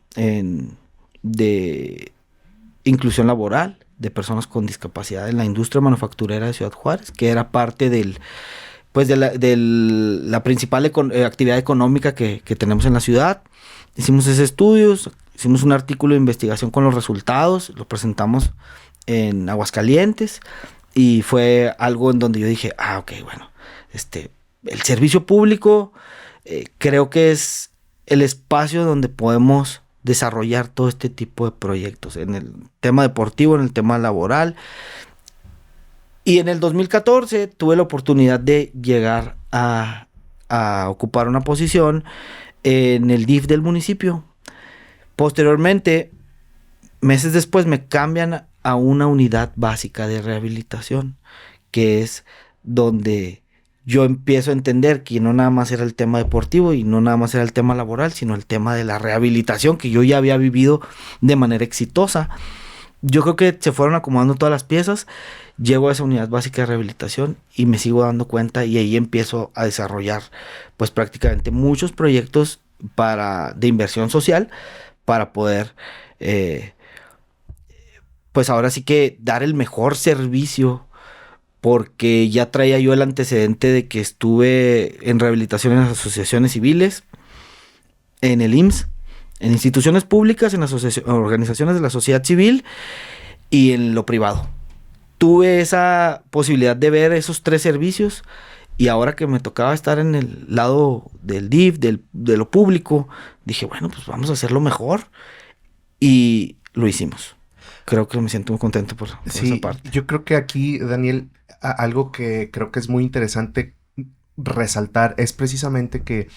de inclusión laboral de personas con discapacidad en la industria manufacturera de Ciudad Juárez, que era parte de la principal actividad económica que tenemos en la ciudad. Hicimos ese estudio, hicimos un artículo de investigación con los resultados, lo presentamos en Aguascalientes y fue algo en donde yo dije, ok, bueno, el servicio público creo que es el espacio donde podemos desarrollar todo este tipo de proyectos en el tema deportivo, en el tema laboral. Y en el 2014 tuve la oportunidad de llegar a ocupar una posición en el DIF del municipio. Posteriormente, meses después, me cambian a una unidad básica de rehabilitación, que es donde yo empiezo a entender que no nada más era el tema deportivo y no nada más era el tema laboral, sino el tema de la rehabilitación que yo ya había vivido de manera exitosa. Yo creo que se fueron acomodando todas las piezas, llego a esa unidad básica de rehabilitación y me sigo dando cuenta y ahí empiezo a desarrollar pues prácticamente muchos proyectos de inversión social para poder pues ahora sí que dar el mejor servicio, porque ya traía yo el antecedente de que estuve en rehabilitación en las asociaciones civiles, en el IMSS, en instituciones públicas, en organizaciones de la sociedad civil y en lo privado. Tuve esa posibilidad de ver esos 3 servicios y ahora que me tocaba estar en el lado del DIF, de lo público, dije, bueno, pues vamos a hacerlo mejor y lo hicimos. Creo que me siento muy contento por esa parte. Yo creo que aquí, Daniel, algo que creo que es muy interesante resaltar es precisamente que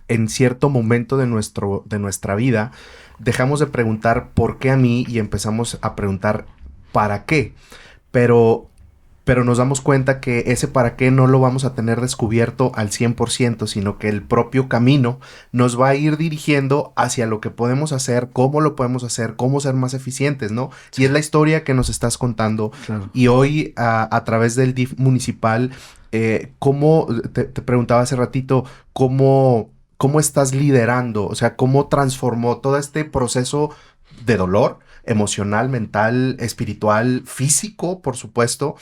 en cierto momento de nuestra vida dejamos de preguntar por qué a mí y empezamos a preguntar para qué, pero nos damos cuenta que ese para qué no lo vamos a tener descubierto al 100%, sino que el propio camino nos va a ir dirigiendo hacia lo que podemos hacer, cómo lo podemos hacer, cómo ser más eficientes, ¿no? Sí. Y es la historia que nos estás contando. Claro. Y hoy, a través del DIF municipal, ¿cómo, te preguntaba hace ratito, cómo estás liderando? O sea, ¿cómo transformó todo este proceso de dolor emocional, mental, espiritual, físico, por supuesto?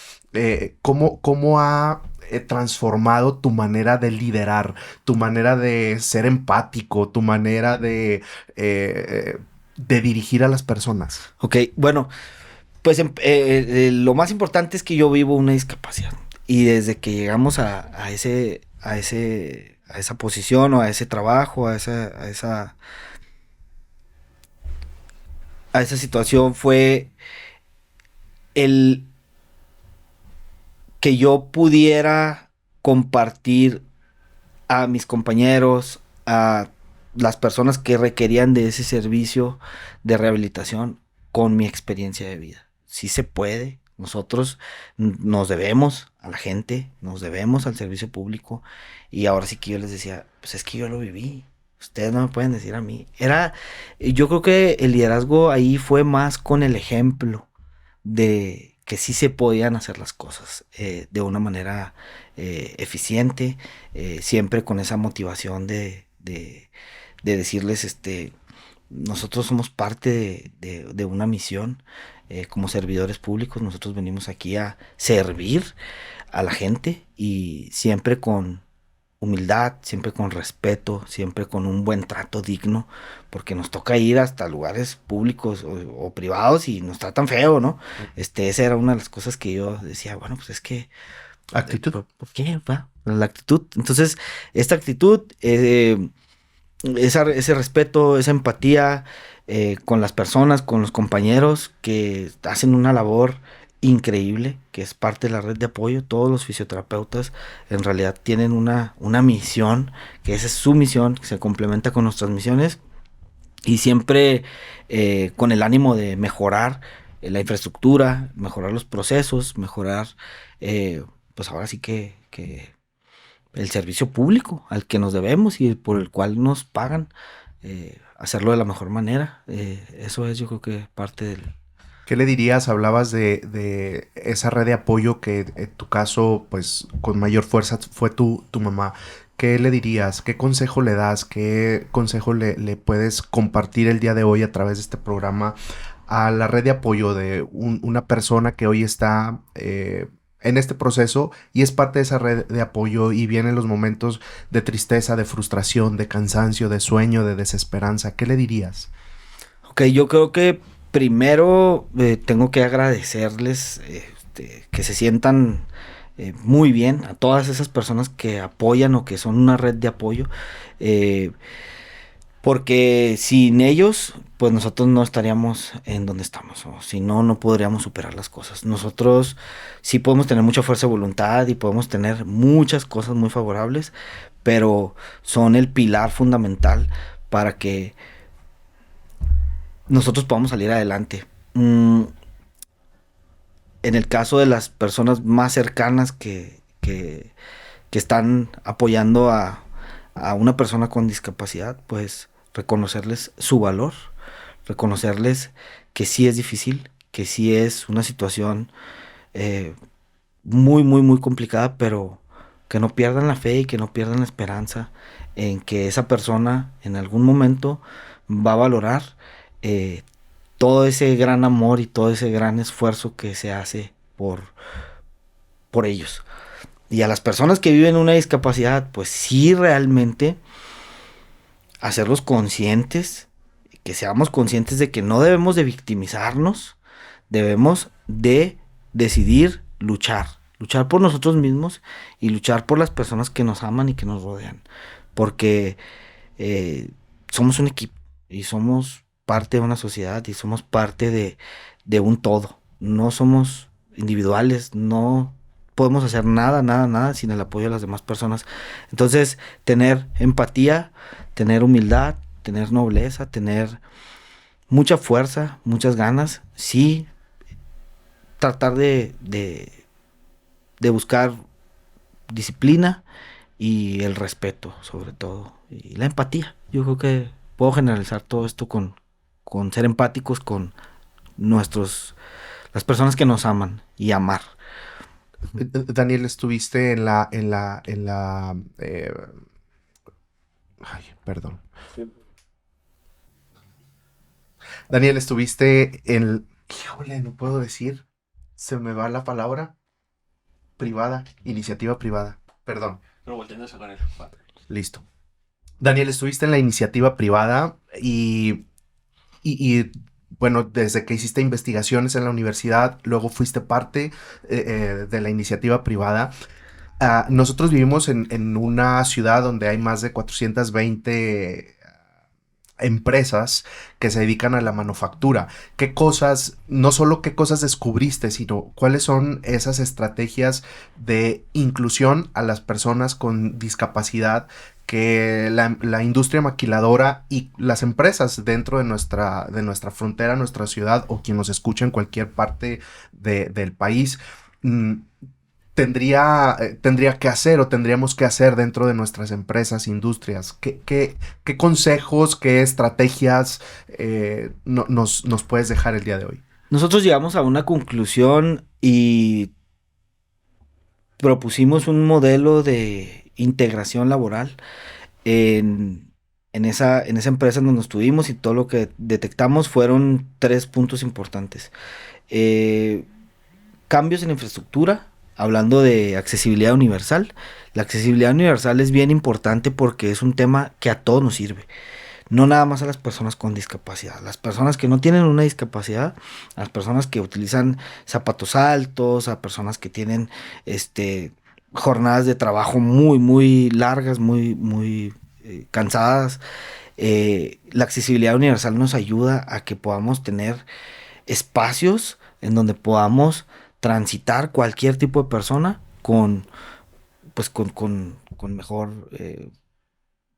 ¿Cómo ha transformado tu manera de liderar, tu manera de ser empático, tu manera de dirigir a las personas? Ok, bueno, pues lo más importante es que yo vivo una discapacidad y desde que llegamos a esa posición o a ese trabajo, a esa situación fue el que yo pudiera compartir a mis compañeros, a las personas que requerían de ese servicio de rehabilitación con mi experiencia de vida. Sí se puede. Nosotros nos debemos a la gente, nos debemos al servicio público y ahora sí que yo les decía, pues es que yo lo viví. Ustedes no me pueden decir a mí. Yo creo que el liderazgo ahí fue más con el ejemplo de que sí se podían hacer las cosas de una manera eficiente, siempre con esa motivación de decirles, nosotros somos parte de una misión como servidores públicos. Nosotros venimos aquí a servir a la gente y siempre con humildad, siempre con respeto, siempre con un buen trato digno, porque nos toca ir hasta lugares públicos o privados y nos tratan feo, ¿no? Esa era una de las cosas que yo decía, bueno, pues es que Actitud. ¿Por qué? Va? La actitud. Entonces, esta actitud, ese respeto, esa empatía con las personas, con los compañeros que hacen una labor increíble, que es parte de la red de apoyo. Todos los fisioterapeutas en realidad tienen una misión, que esa es su misión, que se complementa con nuestras misiones y siempre con el ánimo de mejorar la infraestructura, mejorar los procesos, mejorar, pues ahora sí que el servicio público al que nos debemos y por el cual nos pagan, hacerlo de la mejor manera. Eso es, yo creo que parte del... ¿Qué le dirías? Hablabas de esa red de apoyo que en tu caso, pues con mayor fuerza fue tu mamá. ¿Qué le dirías? ¿Qué consejo le das? ¿Qué consejo le puedes compartir el día de hoy a través de este programa a la red de apoyo de una persona que hoy está en este proceso y es parte de esa red de apoyo y vienen los momentos de tristeza, de frustración, de cansancio, de sueño, de desesperanza? ¿Qué le dirías? Ok, yo creo que primero tengo que agradecerles que se sientan muy bien a todas esas personas que apoyan o que son una red de apoyo. eh, Porque sin ellos, pues nosotros no estaríamos en donde estamos, o si no, no podríamos superar las cosas. Nosotros sí podemos tener mucha fuerza de voluntad y podemos tener muchas cosas muy favorables, pero son el pilar fundamental para que nosotros podamos salir adelante. En el caso de las personas más cercanas que están apoyando a una persona con discapacidad, pues reconocerles su valor, reconocerles que sí es difícil, que sí es una situación eh, muy, muy, muy complicada, pero que no pierdan la fe y que no pierdan la esperanza en que esa persona en algún momento va a valorar eh, todo ese gran amor y todo ese gran esfuerzo que se hace por ellos. Y a las personas que viven una discapacidad, pues sí realmente hacerlos conscientes, que seamos conscientes de que no debemos de victimizarnos, debemos de decidir luchar por nosotros mismos y luchar por las personas que nos aman y que nos rodean, porque somos un equipo y somos parte de una sociedad y somos parte de un todo, no somos individuales, no podemos hacer nada, nada, nada sin el apoyo de las demás personas. Entonces, tener empatía, tener humildad, tener nobleza, tener mucha fuerza, muchas ganas, sí, tratar de buscar disciplina y el respeto, sobre todo, y la empatía. Yo creo que puedo generalizar todo esto con ser empáticos con las personas que nos aman y amar. Daniel, estuviste en la ay, perdón. Daniel, estuviste en... Híjole, no puedo decir. Se me va la palabra. Privada, iniciativa privada. Perdón. Pero volteando a con él. Listo. Daniel, estuviste en la iniciativa privada y, bueno, desde que hiciste investigaciones en la universidad, luego fuiste parte de la iniciativa privada. Nosotros vivimos en una ciudad donde hay más de 420 empresas que se dedican a la manufactura. ¿Qué cosas, no solo qué cosas descubriste, sino cuáles son esas estrategias de inclusión a las personas con discapacidad que la industria maquiladora y las empresas dentro de nuestra frontera, nuestra ciudad o quien nos escucha en cualquier parte del país tendría que hacer o tendríamos que hacer dentro de nuestras empresas, industrias? ¿Qué consejos, qué estrategias nos puedes dejar el día de hoy? Nosotros llegamos a una conclusión y propusimos un modelo de integración laboral en esa empresa en donde estuvimos, y todo lo que detectamos fueron 3 puntos importantes. Cambios en infraestructura, hablando de accesibilidad universal. La accesibilidad universal es bien importante porque es un tema que a todos nos sirve. No nada más a las personas con discapacidad. Las personas que no tienen una discapacidad, a las personas que utilizan zapatos altos, a personas que tienen jornadas de trabajo muy, muy largas, muy, muy cansadas. La accesibilidad universal nos ayuda a que podamos tener espacios en donde podamos transitar cualquier tipo de persona con mejor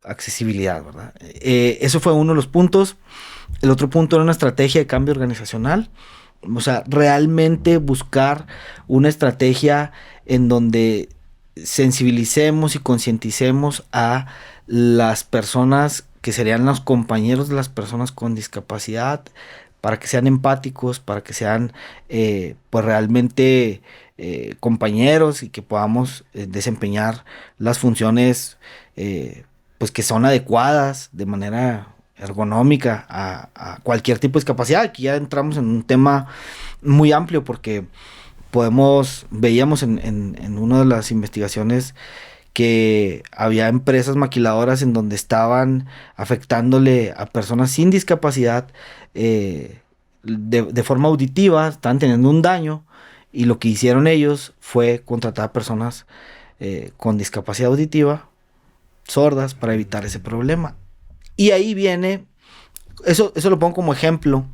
accesibilidad, ¿verdad? Eso fue uno de los puntos. El otro punto era una estrategia de cambio organizacional. O sea, realmente buscar una estrategia en donde sensibilicemos y concienticemos a las personas que serían los compañeros de las personas con discapacidad, para que sean empáticos, para que sean pues realmente compañeros y que podamos desempeñar las funciones pues que son adecuadas de manera ergonómica a cualquier tipo de discapacidad. Aquí ya entramos en un tema muy amplio porque veíamos en una de las investigaciones que había empresas maquiladoras en donde estaban afectándole a personas sin discapacidad de forma auditiva, estaban teniendo un daño y lo que hicieron ellos fue contratar a personas con discapacidad auditiva, sordas, para evitar ese problema. Y ahí viene, eso lo pongo como ejemplo,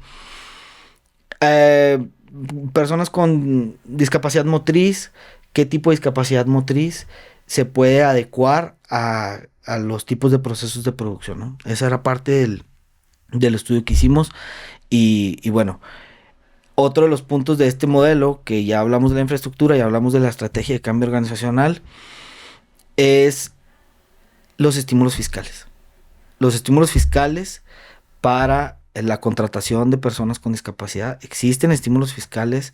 personas con discapacidad motriz, qué tipo de discapacidad motriz se puede adecuar a los tipos de procesos de producción, ¿no? Esa era parte del estudio que hicimos y bueno, otro de los puntos de este modelo, que ya hablamos de la infraestructura, ya hablamos de la estrategia de cambio organizacional, es los estímulos fiscales. Los estímulos fiscales para la contratación de personas con discapacidad. Existen estímulos fiscales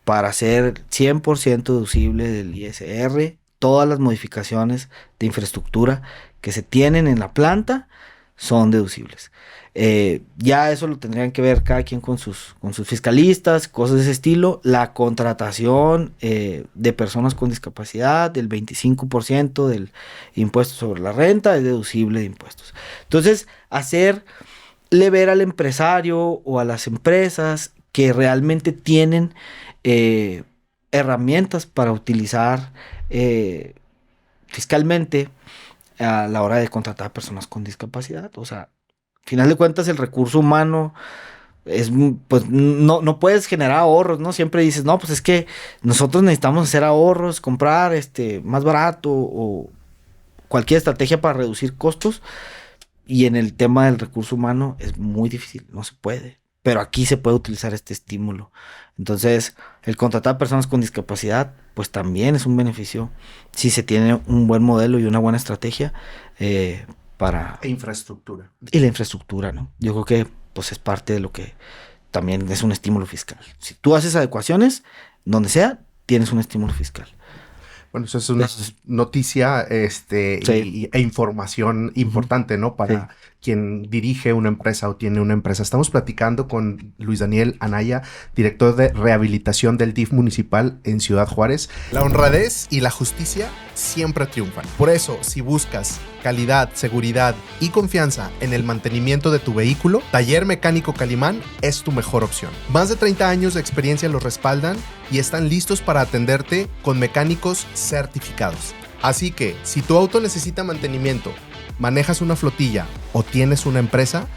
para hacer 100% deducible del ISR. Todas las modificaciones de infraestructura que se tienen en la planta son deducibles. Ya eso lo tendrían que ver cada quien con sus fiscalistas, cosas de ese estilo. La contratación de personas con discapacidad, del 25% del impuesto sobre la renta es deducible de impuestos. Entonces, hacerle ver al empresario o a las empresas que realmente tienen herramientas para utilizar fiscalmente a la hora de contratar a personas con discapacidad. O sea, al final de cuentas, el recurso humano pues no puedes generar ahorros, ¿no? Siempre dices, no, pues es que nosotros necesitamos hacer ahorros, comprar más barato o cualquier estrategia para reducir costos. Y en el tema del recurso humano es muy difícil, no se puede. Pero aquí se puede utilizar este estímulo. Entonces, el contratar personas con discapacidad, pues también es un beneficio si se tiene un buen modelo y una buena estrategia para... E infraestructura. Y la infraestructura, ¿no? Yo creo que pues es parte de lo que también es un estímulo fiscal. Si tú haces adecuaciones, donde sea, tienes un estímulo fiscal. Bueno, eso es una noticia sí. e información importante, ¿no? Para quien dirige una empresa o tiene una empresa. Estamos platicando con Luis Daniel Anaya, director de rehabilitación del DIF municipal en Ciudad Juárez. La honradez y la justicia siempre triunfan. Por eso, si buscas calidad, seguridad y confianza en el mantenimiento de tu vehículo, Taller Mecánico Calimán es tu mejor opción. Más de 30 años de experiencia los respaldan y están listos para atenderte con mecánicos certificados. Así que, si tu auto necesita mantenimiento, manejas una flotilla o tienes una empresa,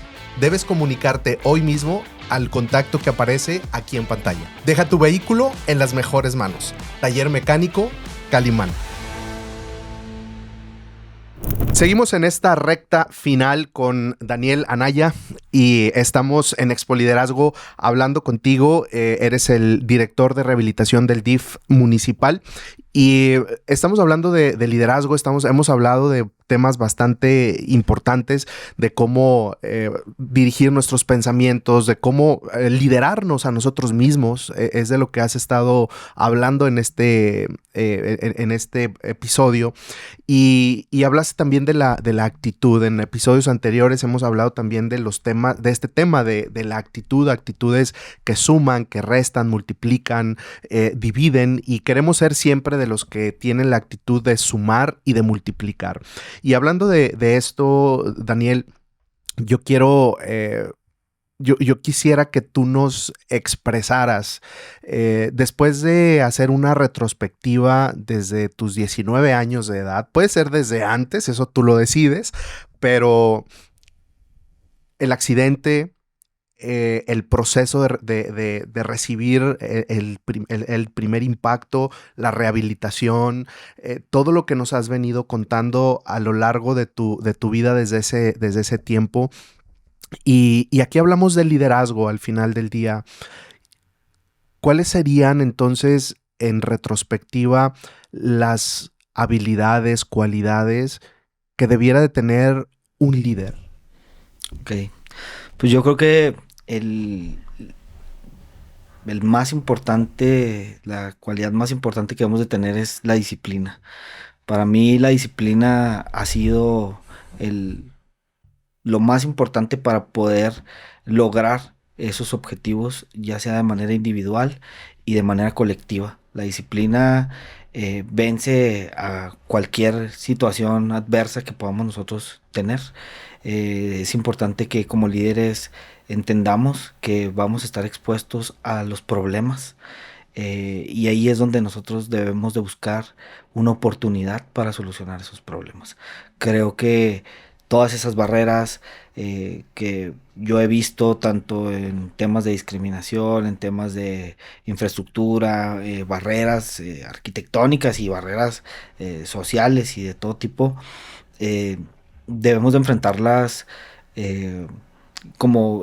debes comunicarte hoy mismo al contacto que aparece aquí en pantalla. Deja tu vehículo en las mejores manos. Taller Mecánico Calimán. Seguimos en esta recta final con Daniel Anaya y estamos en Expoliderazgo hablando contigo. Eres el director de rehabilitación del DIF municipal y estamos hablando de liderazgo. Hemos hablado de temas bastante importantes, de cómo dirigir nuestros pensamientos, de cómo liderarnos a nosotros mismos. Es de lo que has estado hablando en este episodio. Y hablaste también de la actitud. En episodios anteriores hemos hablado también de este tema de la actitud, actitudes que suman, que restan, multiplican, dividen, y queremos ser siempre de los que tienen la actitud de sumar y de multiplicar. Y hablando de esto, Daniel, yo quiero yo quisiera que tú nos expresaras, después de hacer una retrospectiva desde tus 19 años de edad, puede ser desde antes, eso tú lo decides, pero el accidente, el proceso de recibir el primer impacto, la rehabilitación, todo lo que nos has venido contando a lo largo de tu vida desde ese tiempo. Y aquí hablamos de liderazgo al final del día. ¿Cuáles serían entonces, en retrospectiva, las habilidades, cualidades que debiera de tener un líder? Ok, pues yo creo que el más importante, la cualidad más importante que debemos de tener es la disciplina. Para mí la disciplina ha sido lo más importante para poder lograr esos objetivos, ya sea de manera individual y de manera colectiva. La disciplina vence a cualquier situación adversa que podamos nosotros tener. Es importante que como líderes entendamos que vamos a estar expuestos a los problemas, y ahí es donde nosotros debemos de buscar una oportunidad para solucionar esos problemas. Creo que todas esas barreras que yo he visto tanto en temas de discriminación, en temas de infraestructura, barreras arquitectónicas y barreras sociales y de todo tipo, eh, debemos de enfrentarlas eh,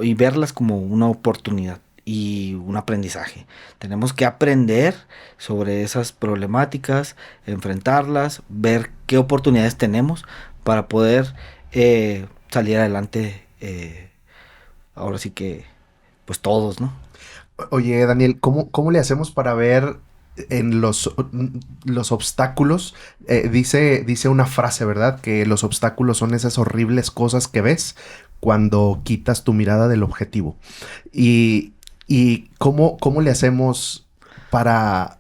y verlas como una oportunidad y un aprendizaje. Tenemos que aprender sobre esas problemáticas, enfrentarlas, ver qué oportunidades tenemos para poder salir adelante. Ahora sí que, pues todos, ¿no? Oye, Daniel, ¿cómo le hacemos para ver en los obstáculos? Dice una frase, ¿verdad? Que los obstáculos son esas horribles cosas que ves cuando quitas tu mirada del objetivo. Y, y cómo le hacemos para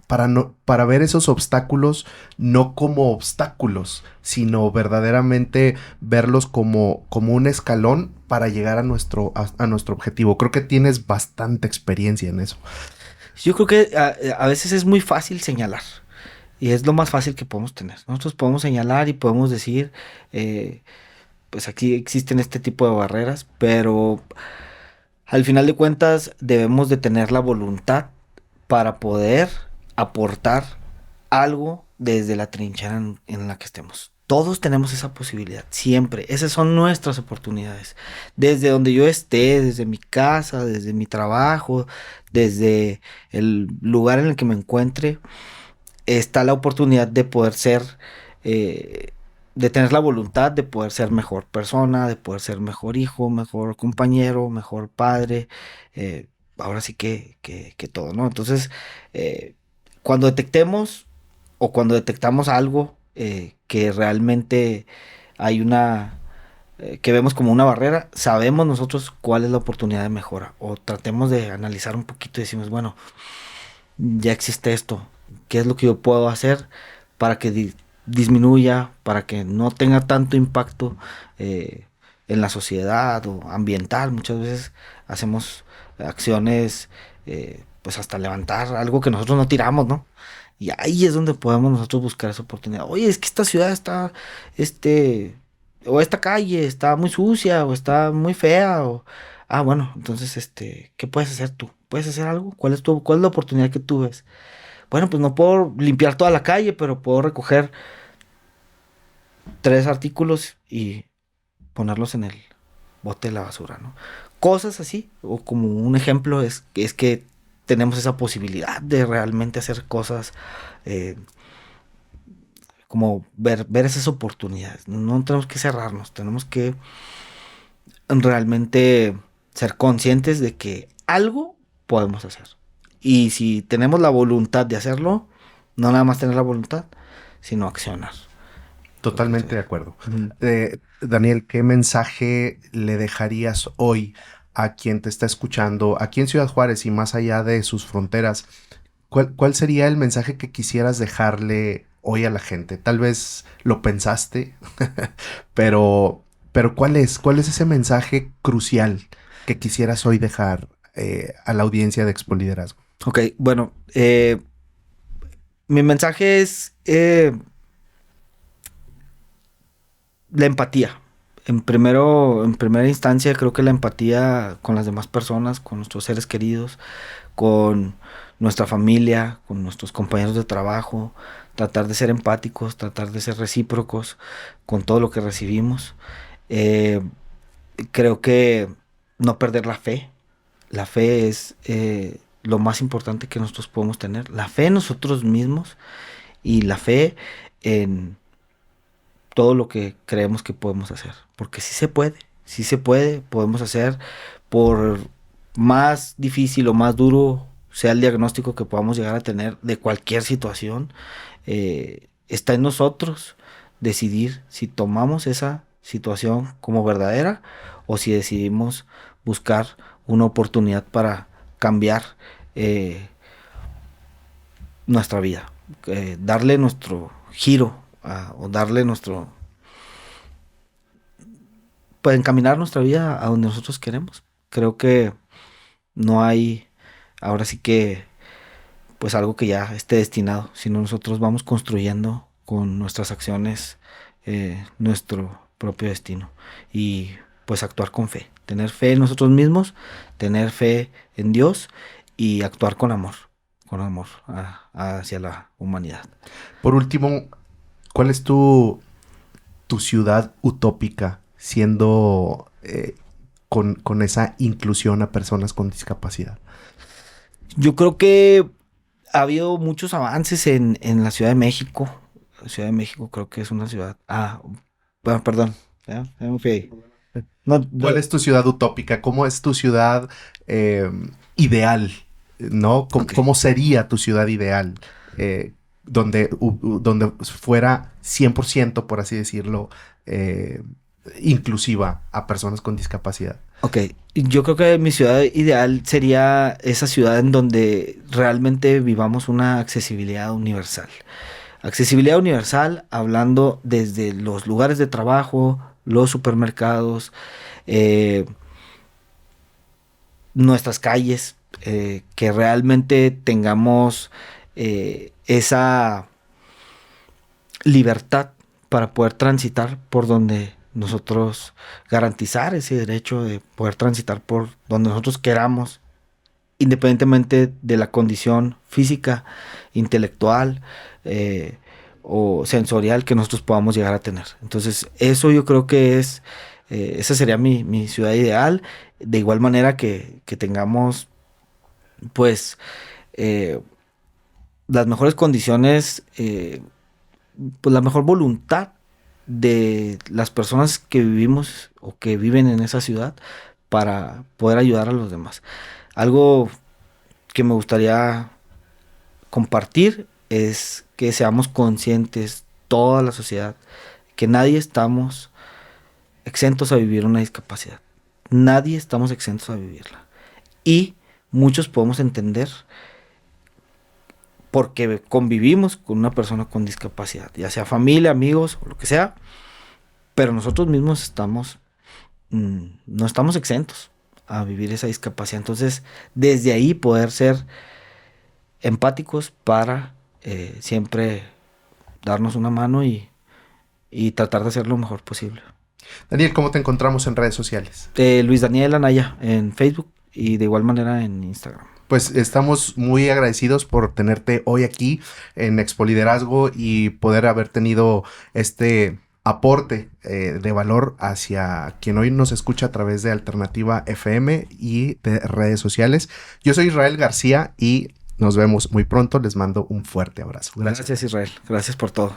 ver esos obstáculos no como obstáculos, sino verdaderamente verlos como un escalón para llegar a nuestro objetivo. Creo que tienes bastante experiencia en eso. Yo creo que a veces es muy fácil señalar. Y es lo más fácil que podemos tener. Nosotros podemos señalar y podemos decir, pues aquí existen este tipo de barreras, pero al final de cuentas debemos de tener la voluntad para poder aportar algo desde la trinchera en la que estemos. Todos tenemos esa posibilidad, siempre. Esas son nuestras oportunidades. Desde donde yo esté, desde mi casa, desde mi trabajo, desde el lugar en el que me encuentre, está la oportunidad de poder ser, de tener la voluntad de poder ser mejor persona, de poder ser mejor hijo, mejor compañero, mejor padre. Ahora sí que todo, ¿no? Entonces, cuando detectemos o cuando detectamos algo que realmente hay que vemos como una barrera, sabemos nosotros cuál es la oportunidad de mejora o tratemos de analizar un poquito y decimos, bueno, ya existe esto, ¿qué es lo que yo puedo hacer para que disminuya, para que no tenga tanto impacto en la sociedad o ambiental? Muchas veces hacemos acciones, pues hasta levantar algo que nosotros no tiramos, ¿no? Y ahí es donde podemos nosotros buscar esa oportunidad. Oye, es que esta ciudad está, o esta calle está muy sucia, o está muy fea, bueno, entonces, ¿qué puedes hacer tú? ¿Puedes hacer algo? ¿Cuál es la oportunidad que tú ves? Bueno, pues no puedo limpiar toda la calle, pero puedo recoger 3 artículos y ponerlos en el bote de la basura, ¿no? Cosas así, o como un ejemplo es que tenemos esa posibilidad de realmente hacer cosas, como ver esas oportunidades. No tenemos que cerrarnos, tenemos que realmente ser conscientes de que algo podemos hacer. Y si tenemos la voluntad de hacerlo, no nada más tener la voluntad, sino accionar. Totalmente de acuerdo. Ujú. Daniel, ¿qué mensaje le dejarías hoy a quien te está escuchando aquí en Ciudad Juárez y más allá de sus fronteras? ¿Cuál sería el mensaje que quisieras dejarle hoy a la gente? Tal vez lo pensaste, pero ¿cuál es ese mensaje crucial que quisieras hoy dejar a la audiencia de Expo Liderazgo? Ok, bueno, mi mensaje es la empatía. En primera instancia, creo que la empatía con las demás personas, con nuestros seres queridos, con nuestra familia, con nuestros compañeros de trabajo, tratar de ser empáticos, tratar de ser recíprocos con todo lo que recibimos. Creo que no perder la fe. La fe es lo más importante que nosotros podemos tener. La fe en nosotros mismos y la fe en todo lo que creemos que podemos hacer. Porque sí se puede, podemos hacer, por más difícil o más duro sea el diagnóstico que podamos llegar a tener de cualquier situación, está en nosotros decidir si tomamos esa situación como verdadera o si decidimos buscar una oportunidad para cambiar nuestra vida, darle nuestro giro o darle nuestro, pues encaminar nuestra vida a donde nosotros queremos. Creo que no hay, ahora sí que, pues algo que ya esté destinado, sino nosotros vamos construyendo con nuestras acciones nuestro propio destino y pues actuar con fe, tener fe en nosotros mismos, tener fe en Dios y actuar con amor hacia la humanidad. Por último, ¿cuál es tu ciudad utópica siendo con esa inclusión a personas con discapacidad? Yo creo que ha habido muchos avances en la Ciudad de México. La Ciudad de México creo que es una ciudad... bueno, perdón. Ya me fui ahí. ¿Cuál es tu ciudad utópica? ¿Cómo es tu ciudad ideal? ¿No? ¿Cómo sería tu ciudad ideal? Donde fuera 100%, por así decirlo, inclusiva a personas con discapacidad. Ok, yo creo que mi ciudad ideal sería esa ciudad en donde realmente vivamos una accesibilidad universal. Accesibilidad universal hablando desde los lugares de trabajo, los supermercados, nuestras calles, que realmente tengamos esa libertad para poder transitar por donde nosotros, garantizar ese derecho de poder transitar por donde nosotros queramos, independientemente de la condición física, intelectual o sensorial que nosotros podamos llegar a tener. Entonces eso yo creo que es, esa sería mi ciudad ideal, de igual manera que tengamos pues las mejores condiciones, pues la mejor voluntad de las personas que vivimos o que viven en esa ciudad para poder ayudar a los demás. Algo que me gustaría compartir es que seamos conscientes, toda la sociedad, que nadie estamos exentos a vivir una discapacidad. Nadie estamos exentos a vivirla. Y muchos podemos entender porque convivimos con una persona con discapacidad, ya sea familia, amigos o lo que sea, pero nosotros mismos no estamos exentos a vivir esa discapacidad. Entonces, desde ahí poder ser empáticos para siempre darnos una mano y tratar de hacer lo mejor posible. Daniel, ¿cómo te encontramos en redes sociales? Luis Daniel Anaya en Facebook y de igual manera en Instagram. Pues estamos muy agradecidos por tenerte hoy aquí en Expo Liderazgo y poder haber tenido este aporte de valor hacia quien hoy nos escucha a través de Alternativa FM y de redes sociales. Yo soy Israel García y nos vemos muy pronto. Les mando un fuerte abrazo. Gracias Israel. Gracias por todo.